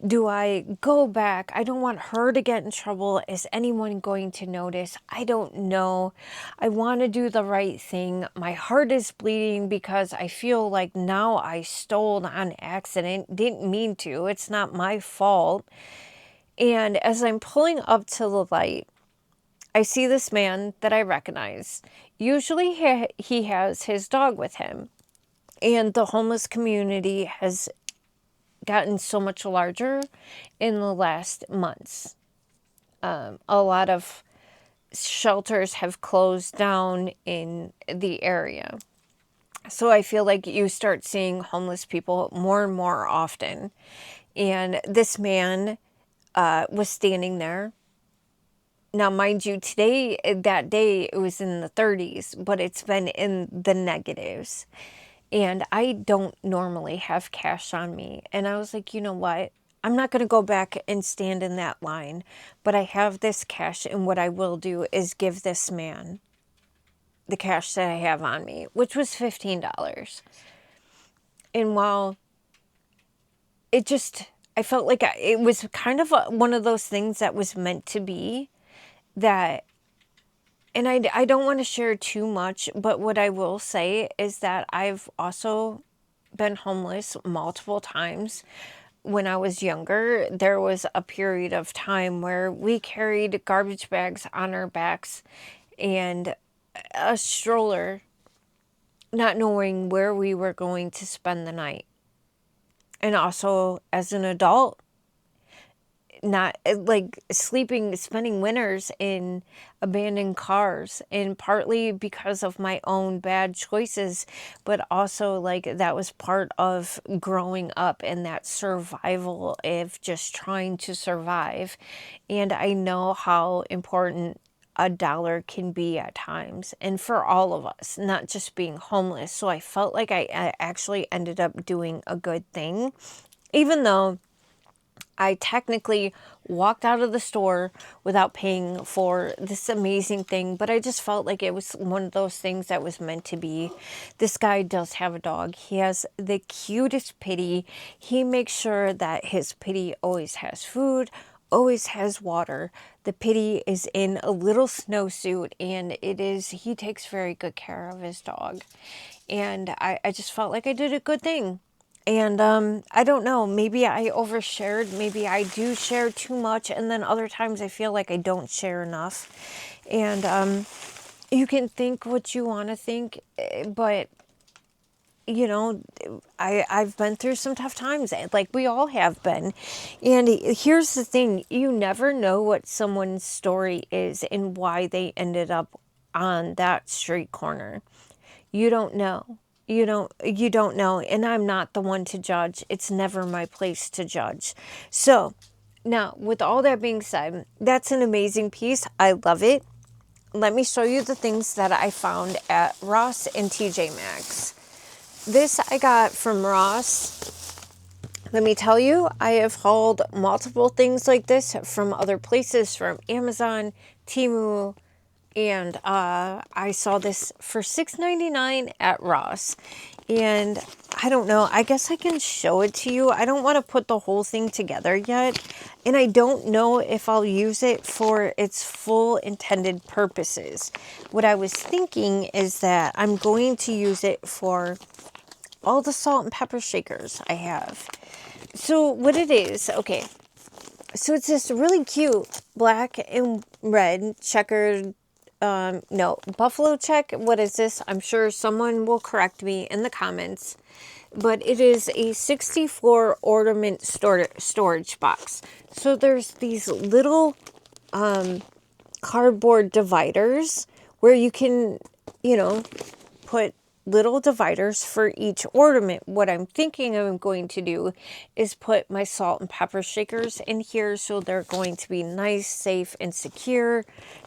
Speaker 2: Do I go back? I don't want her to get in trouble. Is anyone going to notice? I don't know. I want to do the right thing. My heart is bleeding because I feel like now I stole on accident. Didn't mean to. It's not my fault. And as I'm pulling up to the light, I see this man that I recognize. Usually he has his dog with him. And the homeless community has gotten so much larger in the last months. A lot of shelters have closed down in the area. So I feel like you start seeing homeless people more and more often. And this man was standing there. Now, mind you, that day, it was in the 30s, but it's been in the negatives. And I don't normally have cash on me. And I was like, you know what? I'm not going to go back and stand in that line, but I have this cash. And what I will do is give this man the cash that I have on me, which was $15. And while I felt like it was kind of one of those things that was meant to be. And I don't want to share too much, but what I will say is that I've also been homeless multiple times when I was younger, there was a period of time where we carried garbage bags on our backs and a stroller, not knowing where we were going to spend the night. And also, as an adult, not like spending winters in abandoned cars, and partly because of my own bad choices, but also like that was part of growing up and that survival of just trying to survive. And I know how important a dollar can be at times, and for all of us, not just being homeless. So I felt like I actually ended up doing a good thing, even though I technically walked out of the store without paying for this amazing thing, but I just felt like it was one of those things that was meant to be. This guy does have a dog. He has the cutest pitty. He makes sure that his pitty always has food, always has water. The pitty is in a little snowsuit, and he takes very good care of his dog. And I just felt like I did a good thing. And I don't know, maybe I overshared, maybe I do share too much, and then other times I feel like I don't share enough. And you can think what you want to think, but you know, I've been through some tough times, like we all have been. And here's the thing, you never know what someone's story is and why they ended up on that street corner. You don't know. You don't know, and I'm not the one to judge. It's never my place to judge. So now, with all that being said, that's an amazing piece. I love it. Let me show you the things that I found at Ross and TJ Maxx. This I got from Ross. Let me tell you, I have hauled multiple things like this from other places, from Amazon, Temu, and I saw this for $6.99 at Ross. And I don't know, I guess I can show it to you. I don't want to put the whole thing together yet. And I don't know if I'll use it for its full intended purposes. What I was thinking is that I'm going to use it for all the salt and pepper shakers I have. So what it is, okay. So it's this really cute black and red checkered, no, buffalo check. What is this? I'm sure someone will correct me in the comments. But it is a 64 ornament storage box. So there's these little cardboard dividers where you can, put little dividers for each ornament. What I'm thinking I'm going to do is put my salt and pepper shakers in here, so they're going to be nice, safe, and secure.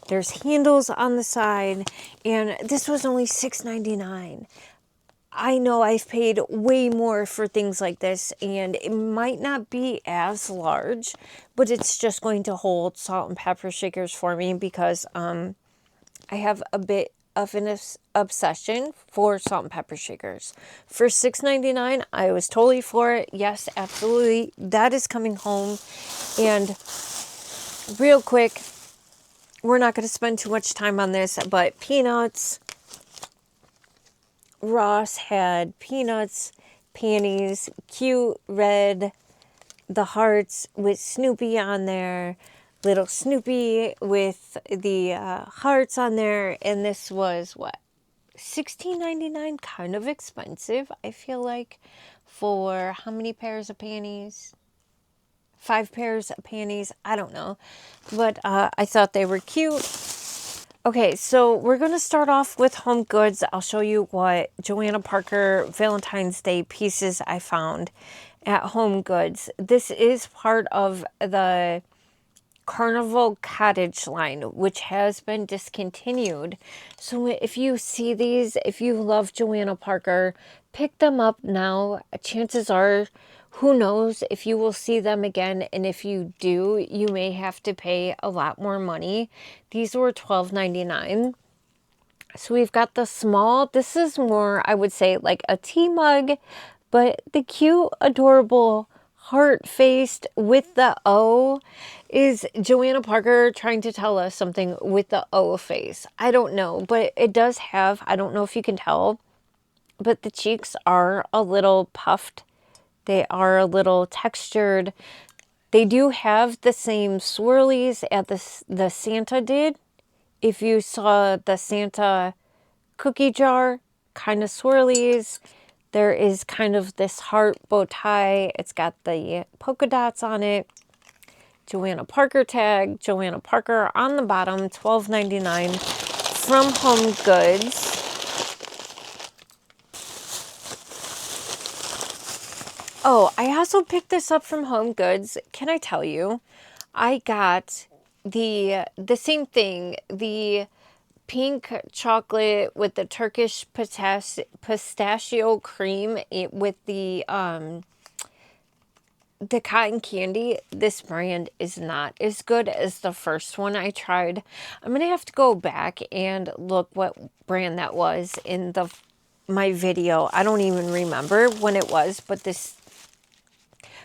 Speaker 2: There's handles on the side, and this was only $6.99. I know I've paid way more for things like this, and it might not be as large, but it's just going to hold salt and pepper shakers for me because I have a bit of an obsession for salt and pepper shakers. For $6.99, I was totally for it. Yes, absolutely. That is coming home. And real quick, we're not going to spend too much time on this, but peanuts. Ross had peanuts, panties, cute red, the hearts with Snoopy on there. Little Snoopy with the hearts on there, and this was what, $16.99? Kind of expensive, I feel like, for how many pairs of panties? 5 pairs of panties, I don't know, but I thought they were cute. Okay, so we're going to start off with HomeGoods. I'll show you what Joanna Parker Valentine's Day pieces I found at HomeGoods. This is part of the Carnival Cottage line, which has been discontinued. So if you see these, if you love Joanna Parker, pick them up now. Chances are, who knows if you will see them again, and if you do, you may have to pay a lot more money. These were $12.99. So we've got the small, this is more, I would say, like a tea mug, but the cute, adorable heart-faced with the O is Joanna Parker trying to tell us something with the O face. I don't know, but it does have, I don't know if you can tell, but the cheeks are a little puffed. They are a little textured. They do have the same swirlies as the Santa did. If you saw the Santa cookie jar, kind of swirlies. There is kind of this heart bow tie. It's got the polka dots on it. Joanna Parker tag, Joanna Parker on the bottom, $12.99 from HomeGoods. Oh, I also picked this up from HomeGoods. Can I tell you? I got the same thing, the pink chocolate with the Turkish pistachio cream with the cotton candy. This brand is not as good as the first one I tried. I'm going to have to go back and look what brand that was in my video. I don't even remember when it was, but this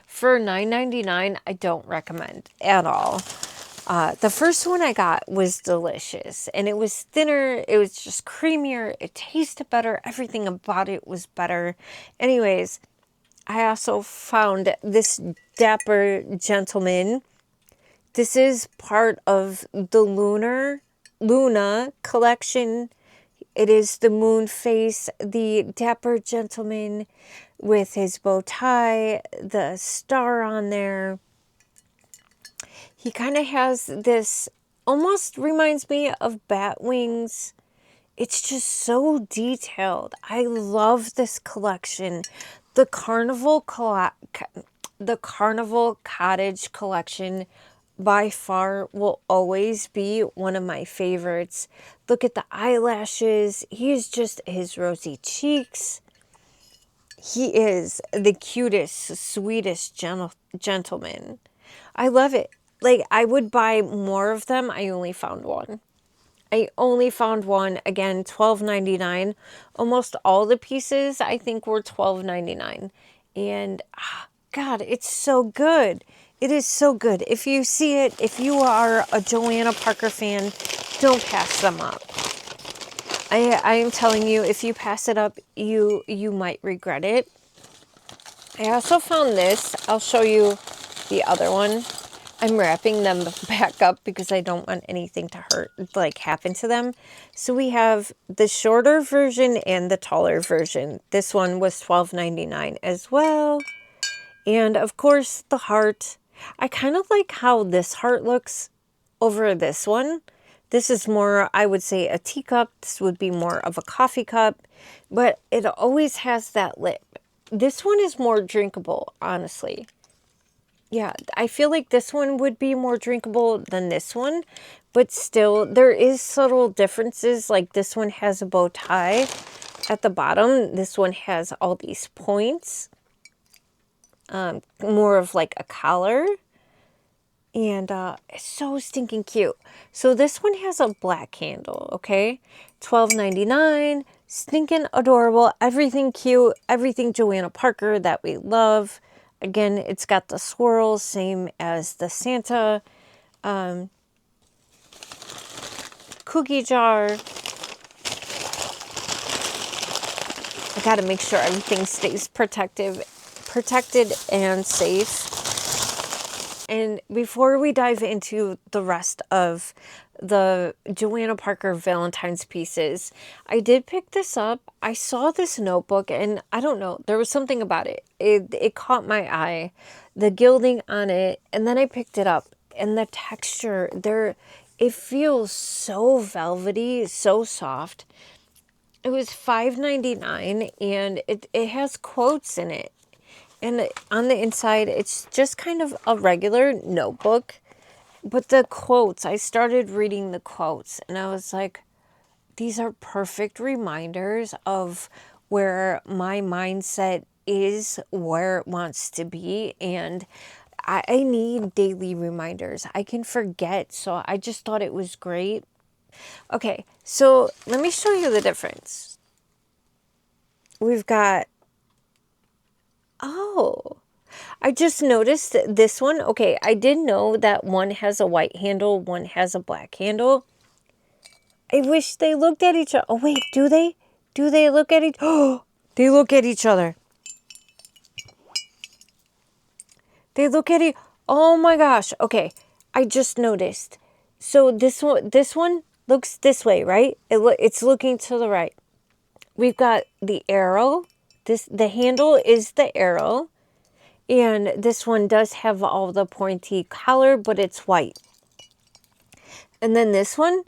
Speaker 2: for $9.99, I don't recommend at all. The first one I got was delicious, and it was thinner. It was just creamier. It tasted better. Everything about it was better. Anyways, I also found this dapper gentleman. This is part of the Luna collection. It is the moon face, the dapper gentleman with his bow tie, the star on there. He kind of has this, almost reminds me of bat wings. It's just so detailed. I love this collection. The Carnival Cottage collection by far will always be one of my favorites. Look at the eyelashes. He's just his rosy cheeks. He is the cutest, sweetest gentleman. I love it. Like, I would buy more of them. I only found one. Again, $12.99. Almost all the pieces, I think, were $12.99. And, God, it's so good. It is so good. If you see it, if you are a Joanna Parker fan, don't pass them up. I am telling you, if you pass it up, you might regret it. I also found this. I'll show you the other one. I'm wrapping them back up because I don't want anything to happen to them. So we have the shorter version and the taller version. This one was $12.99 as well. And of course, the heart. I kind of like how this heart looks over this one. This is more, I would say, a teacup. This would be more of a coffee cup. But it always has that lip. This one is more drinkable, honestly. Yeah, I feel like this one would be more drinkable than this one. But still, there is subtle differences. Like this one has a bow tie at the bottom. This one has all these points. More of like a collar. And it's so stinking cute. So this one has a black handle, okay? $12.99. Stinking adorable. Everything cute. Everything Joanna Parker that we love. Again, it's got the swirls, same as the Santa cookie jar. I gotta make sure everything stays protected and safe. And before we dive into the rest of the Joanna Parker Valentine's pieces, I did pick this up. I saw this notebook and I don't know, there was something about it. It caught my eye, the gilding on it, and then I picked it up and the texture there, it feels so velvety, so soft. It was $5.99 and it has quotes in it. And on the inside, it's just kind of a regular notebook. But the quotes, I started reading the quotes. And I was like, these are perfect reminders of where my mindset is, where it wants to be. And I need daily reminders. I can forget. So I just thought it was great. Okay, so let me show you the difference. We've got... Oh, I just noticed this one. Okay, I did know that one has a white handle, one has a black handle. I wish they looked at each other. Oh, wait, do they? Do they look at each... Oh, they look at each other. They look at it. Oh my gosh. Okay. I just noticed. So this one looks this way, right? It's looking to the right. We've got the arrow. The handle is the arrow. And this one does have all the pointy collar, but it's white. And then this one,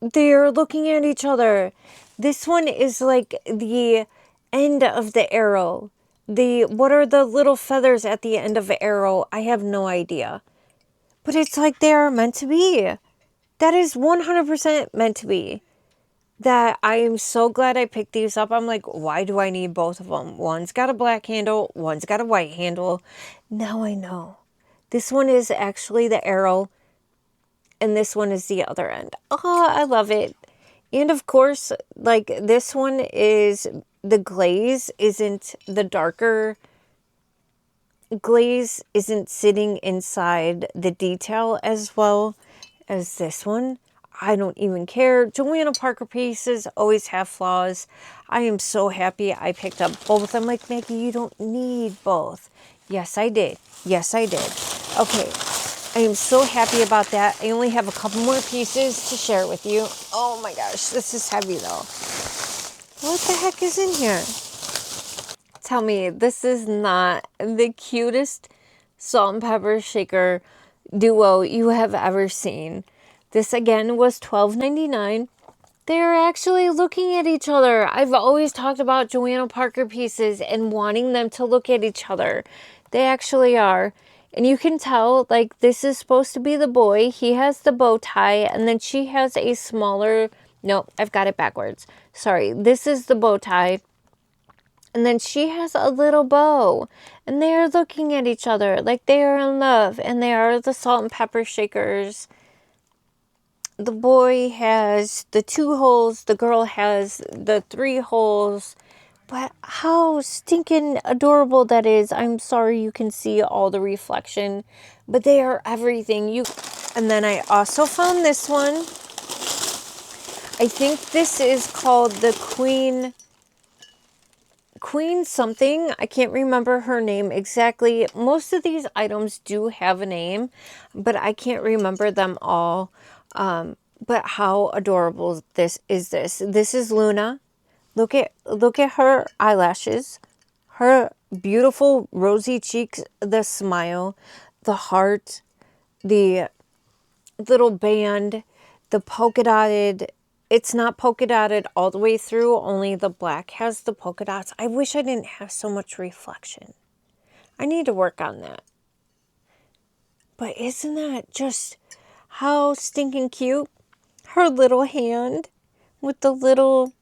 Speaker 2: they're looking at each other. This one is like the end of the arrow. What are the little feathers at the end of the arrow? I have no idea. But it's like they are meant to be. That is 100% meant to be. That I am so glad I picked these up. I'm like, why do I need both of them? One's got a black handle, one's got a white handle. Now I know. This one is actually the arrow, and this one is the other end. Oh, I love it. And of course, like this one is the glaze isn't the darker glaze isn't sitting inside the detail as well as this one. I don't even care. Joanna Parker pieces always have flaws. I am so happy I picked up both. I'm like, Maggie, you don't need both. Yes, I did. Yes, I did. Okay. I am so happy about that. I only have a couple more pieces to share with you. Oh my gosh, this is heavy though. What the heck is in here? Tell me, this is not the cutest salt and pepper shaker duo you have ever seen. This again was $12.99. They're actually looking at each other. I've always talked about Joanna Parker pieces and wanting them to look at each other. They actually are. And you can tell, like, this is supposed to be the boy. He has the bow tie, and then she has a smaller... No, I've got it backwards. Sorry, this is the bow tie. And then she has a little bow. And they are looking at each other like they are in love. And they are the salt and pepper shakers. The boy has the 2 holes. The girl has the 3 holes. But how stinking adorable that is. I'm sorry you can see all the reflection. But they are everything. And then I also found this one. I think this is called the Queen something. I can't remember her name exactly. Most of these items do have a name, but I can't remember them all. But how adorable this is. This is Luna. Look at her eyelashes, her beautiful rosy cheeks, the smile, the heart, the little band, the polka dotted. It's not polka dotted all the way through, only the black has the polka dots. I wish I didn't have so much reflection. I need to work on that. But isn't that just how stinking cute? Her little hand with the little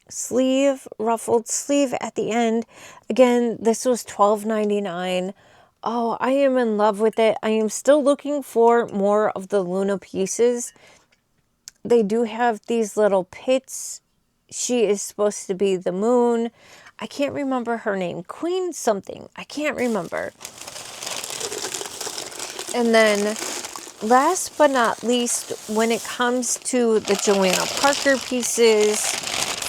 Speaker 2: sleeve, ruffled sleeve at the end. Again, this was $12.99. Oh, I am in love with it. I am still looking for more of the Luna pieces. They do have these little pits. She is supposed to be the moon. I can't remember her name. Queen something. I can't remember. And then last but not least, when it comes to the Joanna Parker pieces,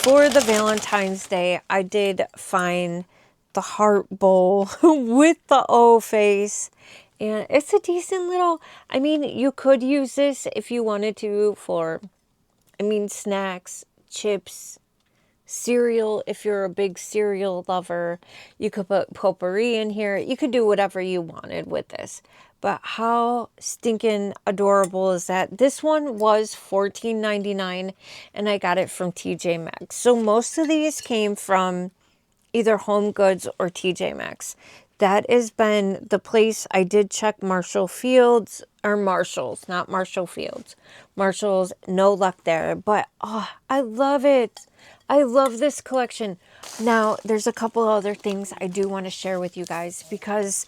Speaker 2: for the Valentine's Day, I did find the heart bowl with the O face. And it's a decent little, I mean, you could use this if you wanted to for, snacks, chips, cereal. If you're a big cereal lover, you could put potpourri in here. You could do whatever you wanted with this. But how stinking adorable is that? This one was $14.99 and I got it from TJ Maxx. So most of these came from either HomeGoods or TJ Maxx. That has been the place. I did check Marshalls, not Marshall Fields. Marshalls, no luck there. But, oh, I love it. I love this collection. Now, there's a couple other things I do want to share with you guys because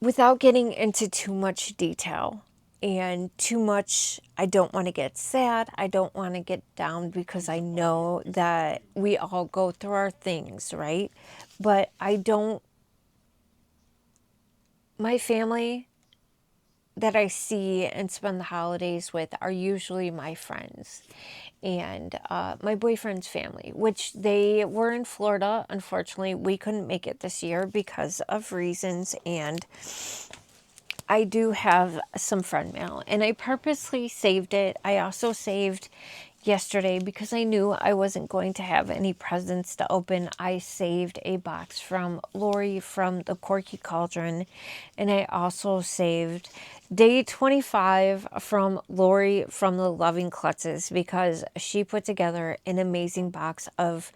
Speaker 2: without getting into too much detail and too much, I don't want to get sad. I don't want to get down because I know that we all go through our things, right? But my family that I see and spend the holidays with are usually my friends and my boyfriend's family, which they were in Florida. Unfortunately, we couldn't make it this year because of reasons, and I do have some friend mail, and I purposely saved it. I also saved yesterday because I knew I wasn't going to have any presents to open. I saved a box from Lori from the Corky Cauldron, and I also saved day 25 from Lori from the Loving Klutzes because she put together an amazing box of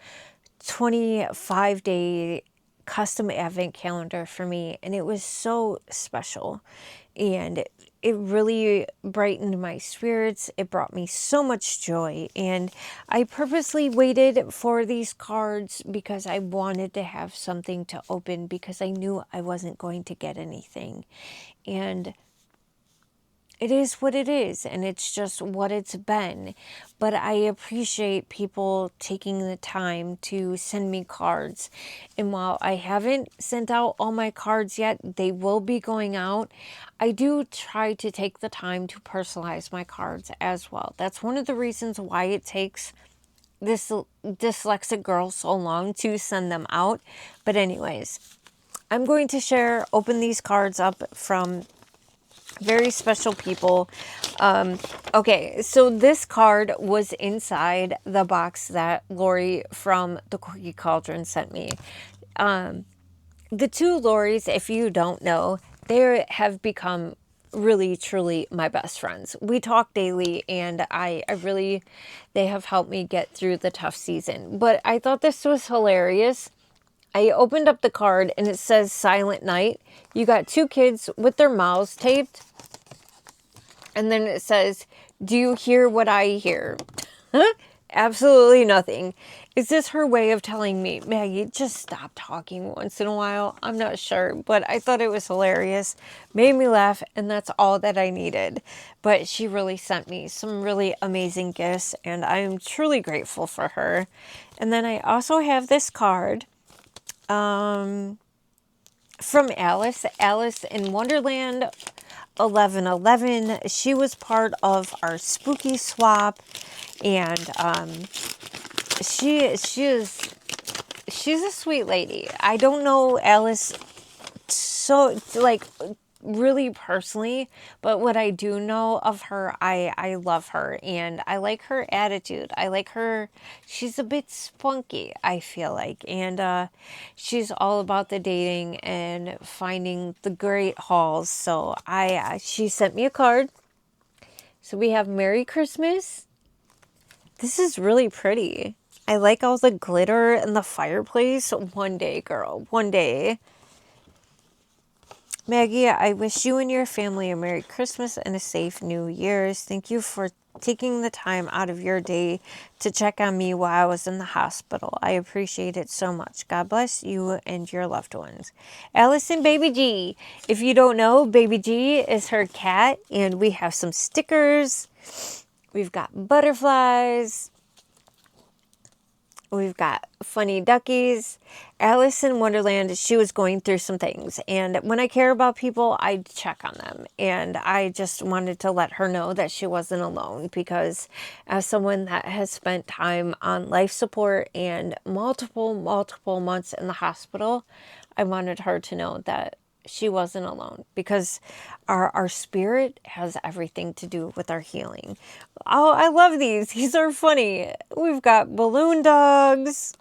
Speaker 2: 25-day custom advent calendar for me, and it was so special, and it really brightened my spirits. It brought me so much joy, and I purposely waited for these cards because I wanted to have something to open because I knew I wasn't going to get anything. And it is what it is, and it's just what it's been. But I appreciate people taking the time to send me cards. And while I haven't sent out all my cards yet, they will be going out. I do try to take the time to personalize my cards as well. That's one of the reasons why it takes this dyslexic girl so long to send them out. But anyways, I'm going to open these cards up from very special people. Okay, so this card was inside the box that Lori from the Corky Cauldron sent me. The two Loris, if you don't know, they have become really, truly my best friends. We talk daily, and I really, they have helped me get through the tough season. But I thought this was hilarious. I opened up the card, and it says Silent Night. You got two kids with their mouths taped. And then it says, do you hear what I hear? Absolutely nothing. Is this her way of telling me, Maggie, just stop talking once in a while? I'm not sure, but I thought it was hilarious. Made me laugh, and that's all that I needed. But she really sent me some really amazing gifts, and I am truly grateful for her. And then I also have this card from Alice. Alice in Wonderland 1111. She was part of our spooky swap, and she's a sweet lady. I don't know Alice so like really personally, but what I do know of her, I love her, and I like her attitude. I like her. She's a bit spunky, I feel like, and she's all about the dating and finding the great hauls. So she sent me a card. So we have Merry Christmas. This is really pretty. I like all the glitter in the fireplace. One day, girl, one day. Maggie, I wish you and your family a Merry Christmas and a safe New Year's. Thank you for taking the time out of your day to check on me while I was in the hospital. I appreciate it so much. God bless you and your loved ones. Allison Baby G. If you don't know, Baby G is her cat, and we have some stickers. We've got butterflies. We've got funny duckies. Alice in Wonderland, she was going through some things. And when I care about people, I check on them. And I just wanted to let her know that she wasn't alone. Because as someone that has spent time on life support and multiple months in the hospital, I wanted her to know that she wasn't alone, because our spirit has everything to do with our healing. Oh, I love these. These are funny. We've got balloon dogs,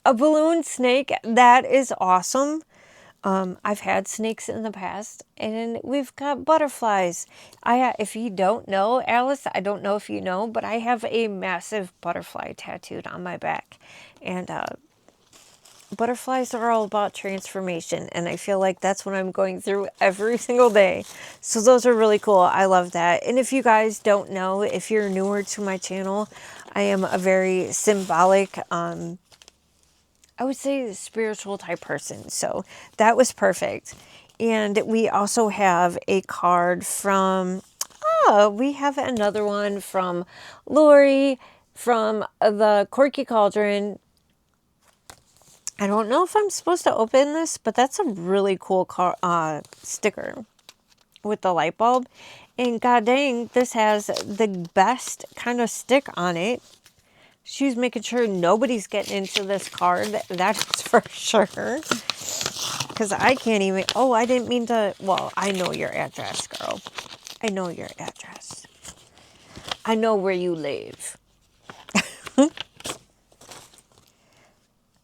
Speaker 2: a balloon snake. That is awesome. I've had snakes in the past, and we've got butterflies. If you don't know, Alice, I don't know if you know, but I have a massive butterfly tattooed on my back, and butterflies are all about transformation, and I feel like that's what I'm going through every single day. So those are really cool. I love that. And if you guys don't know, if you're newer to my channel, I am a very symbolic, I would say spiritual type person. So that was perfect. And we also have a card from, we have another one from Lori from the Corky Cauldron. I don't know if I'm supposed to open this, but that's a really cool sticker. with the light bulb. And god dang, this has the best kind of stick on it. She's making sure nobody's getting into this card. That's for sure. Because I can't even... Oh, I didn't mean to... Well, I know your address, girl. I know your address. I know where you live.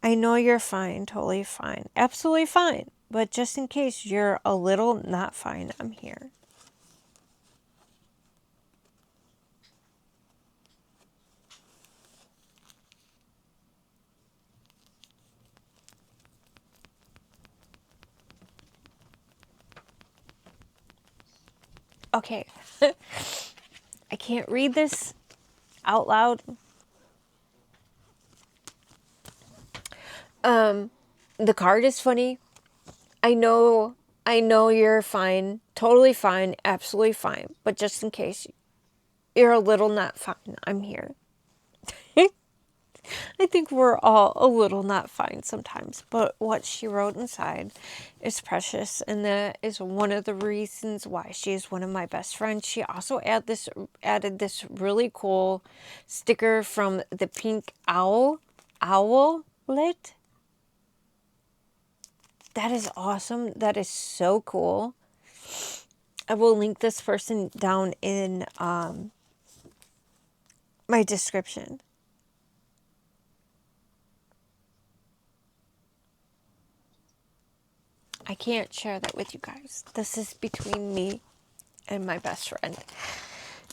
Speaker 2: I know you're fine. Totally fine. Absolutely fine. But just in case you're a little not fine, I'm here. Okay. I can't read this out loud. The card is funny. I know you're fine. Totally fine. Absolutely fine. But just in case you're a little not fine, I'm here. I think we're all a little not fine sometimes, but what she wrote inside is precious, and that is one of the reasons why she is one of my best friends. She also added this really cool sticker from the pink owlet. That is awesome. That is so cool. I will link this person down in my description. I can't share that with you guys. This is between me and my best friend.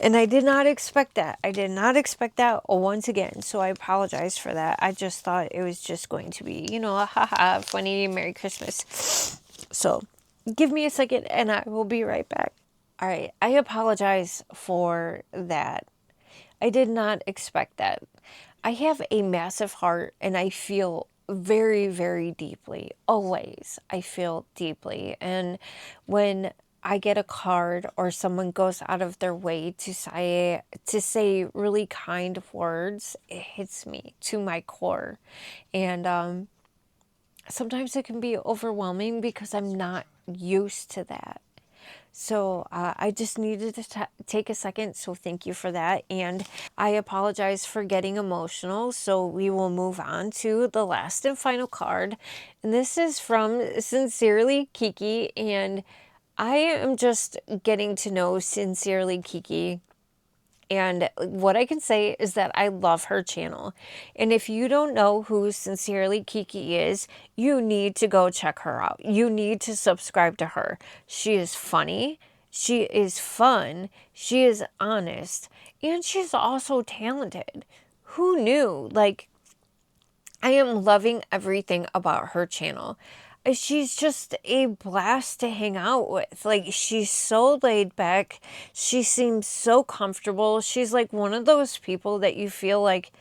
Speaker 2: And I did not expect that. I did not expect that once again. So I apologize for that. I just thought it was just going to be, a haha, funny Merry Christmas. So give me a second and I will be right back. All right. I apologize for that. I did not expect that. I have a massive heart and I feel very, very deeply. Always, I feel deeply. And when I get a card or someone goes out of their way to say really kind words, it hits me to my core. And sometimes it can be overwhelming because I'm not used to that. So I just needed to take a second. So thank you for that. And I apologize for getting emotional. So we will move on to the last and final card. And this is from Sincerely Kiki. And I am just getting to know Sincerely Kiki. And what I can say is that I love her channel. And if you don't know who Sincerely Kiki is, you need to go check her out. You need to subscribe to her. She is funny. She is fun. She is honest. And she's also talented. Who knew? Like, I am loving everything about her channel. She's just a blast to hang out with. Like, she's so laid back. She seems so comfortable. She's like one of those people that you feel like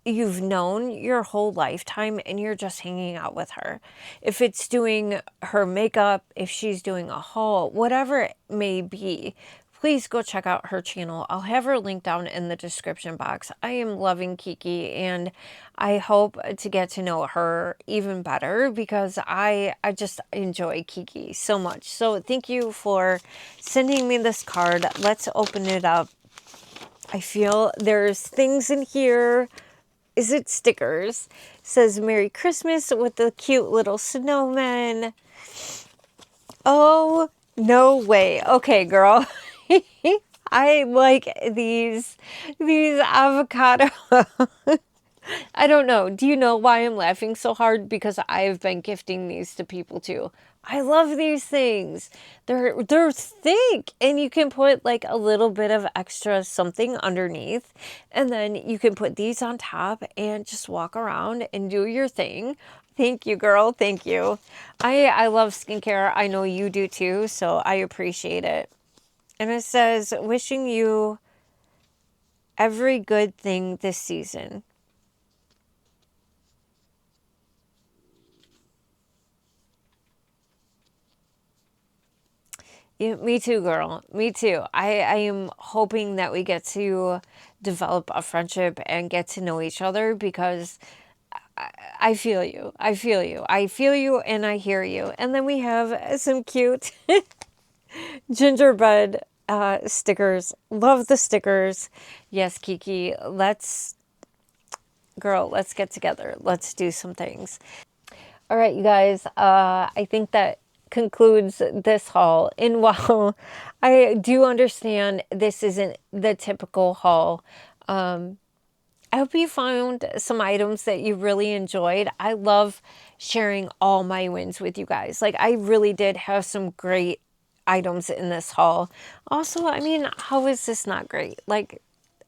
Speaker 2: you've known your whole lifetime and you're just hanging out with her. If it's doing her makeup, if she's doing a haul, whatever it may be, please go check out her channel. I'll have her link down in the description box. I am loving Kiki and I hope to get to know her even better because I just enjoy Kiki so much. So thank you for sending me this card. Let's open it up. I feel there's things in here. Is it stickers? It says Merry Christmas with the cute little snowman. Oh, no way. Okay, girl. I like these avocado. I don't know. Do you know why I'm laughing so hard? Because I've been gifting these to people too. I love these things. They're thick and you can put like a little bit of extra something underneath and then you can put these on top and just walk around and do your thing. Thank you, girl. Thank you. I love skincare. I know you do too, so I appreciate it. And it says, wishing you every good thing this season. Yeah, me too, girl. Me too. I am hoping that we get to develop a friendship and get to know each other because I feel you. I feel you. I feel you and I hear you. And then we have some cute gingerbread stickers. Love the stickers. Yes, Kiki, girl, let's get together. Let's do some things. All right, you guys, I think that concludes this haul. And while I do understand this isn't the typical haul, I hope you found some items that you really enjoyed. I love sharing all my wins with you guys. Like, I really did have some great items in this haul. Also, I mean, how is this not great? Like,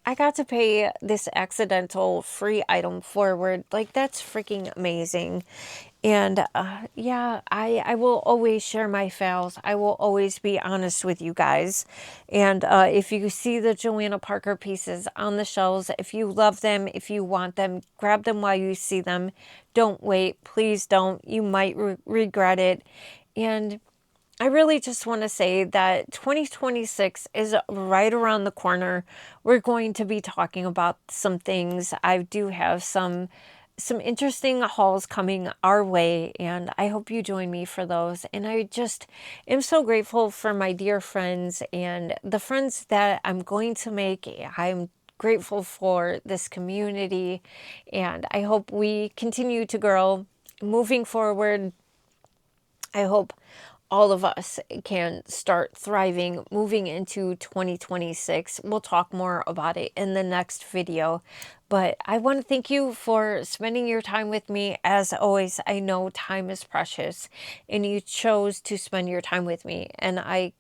Speaker 2: I got to pay this accidental free item forward. Like, that's freaking amazing. And yeah, I will always share my fails. I will always be honest with you guys. And if you see the Joanna Parker pieces on the shelves, if you love them, if you want them, grab them while you see them. Don't wait. Please don't. You might regret it. And I really just want to say that 2026 is right around the corner. We're going to be talking about some things. I do have some interesting hauls coming our way, and I hope you join me for those. And I just am so grateful for my dear friends and the friends that I'm going to make. I'm grateful for this community, and I hope we continue to grow moving forward. I hope all of us can start thriving moving into 2026. We'll talk more about it in the next video. But I want to thank you for spending your time with me. As always, I know time is precious, and you chose to spend your time with me. And I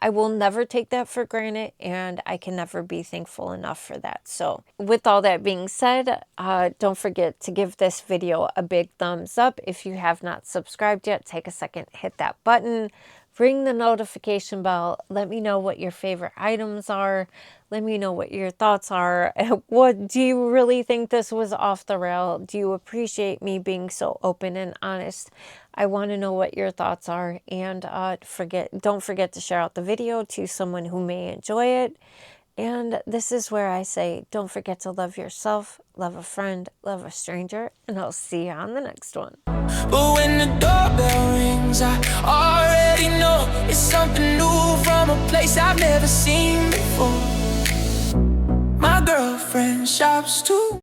Speaker 2: will never take that for granted, and I can never be thankful enough for that. So with all that being said, don't forget to give this video a big thumbs up. If you have not subscribed yet, take a second, hit that button, ring the notification bell. Let me know what your favorite items are. Let me know what your thoughts are. What do you really think this was off the rail? Do you appreciate me being so open and honest? I want to know what your thoughts are. And don't forget to share out the video to someone who may enjoy it. And this is where I say, don't forget to love yourself, love a friend, love a stranger, and I'll see you on the next one.
Speaker 1: But when the doorbell rings, I already know it's something new from a place I've never seen before. My girlfriend shops too.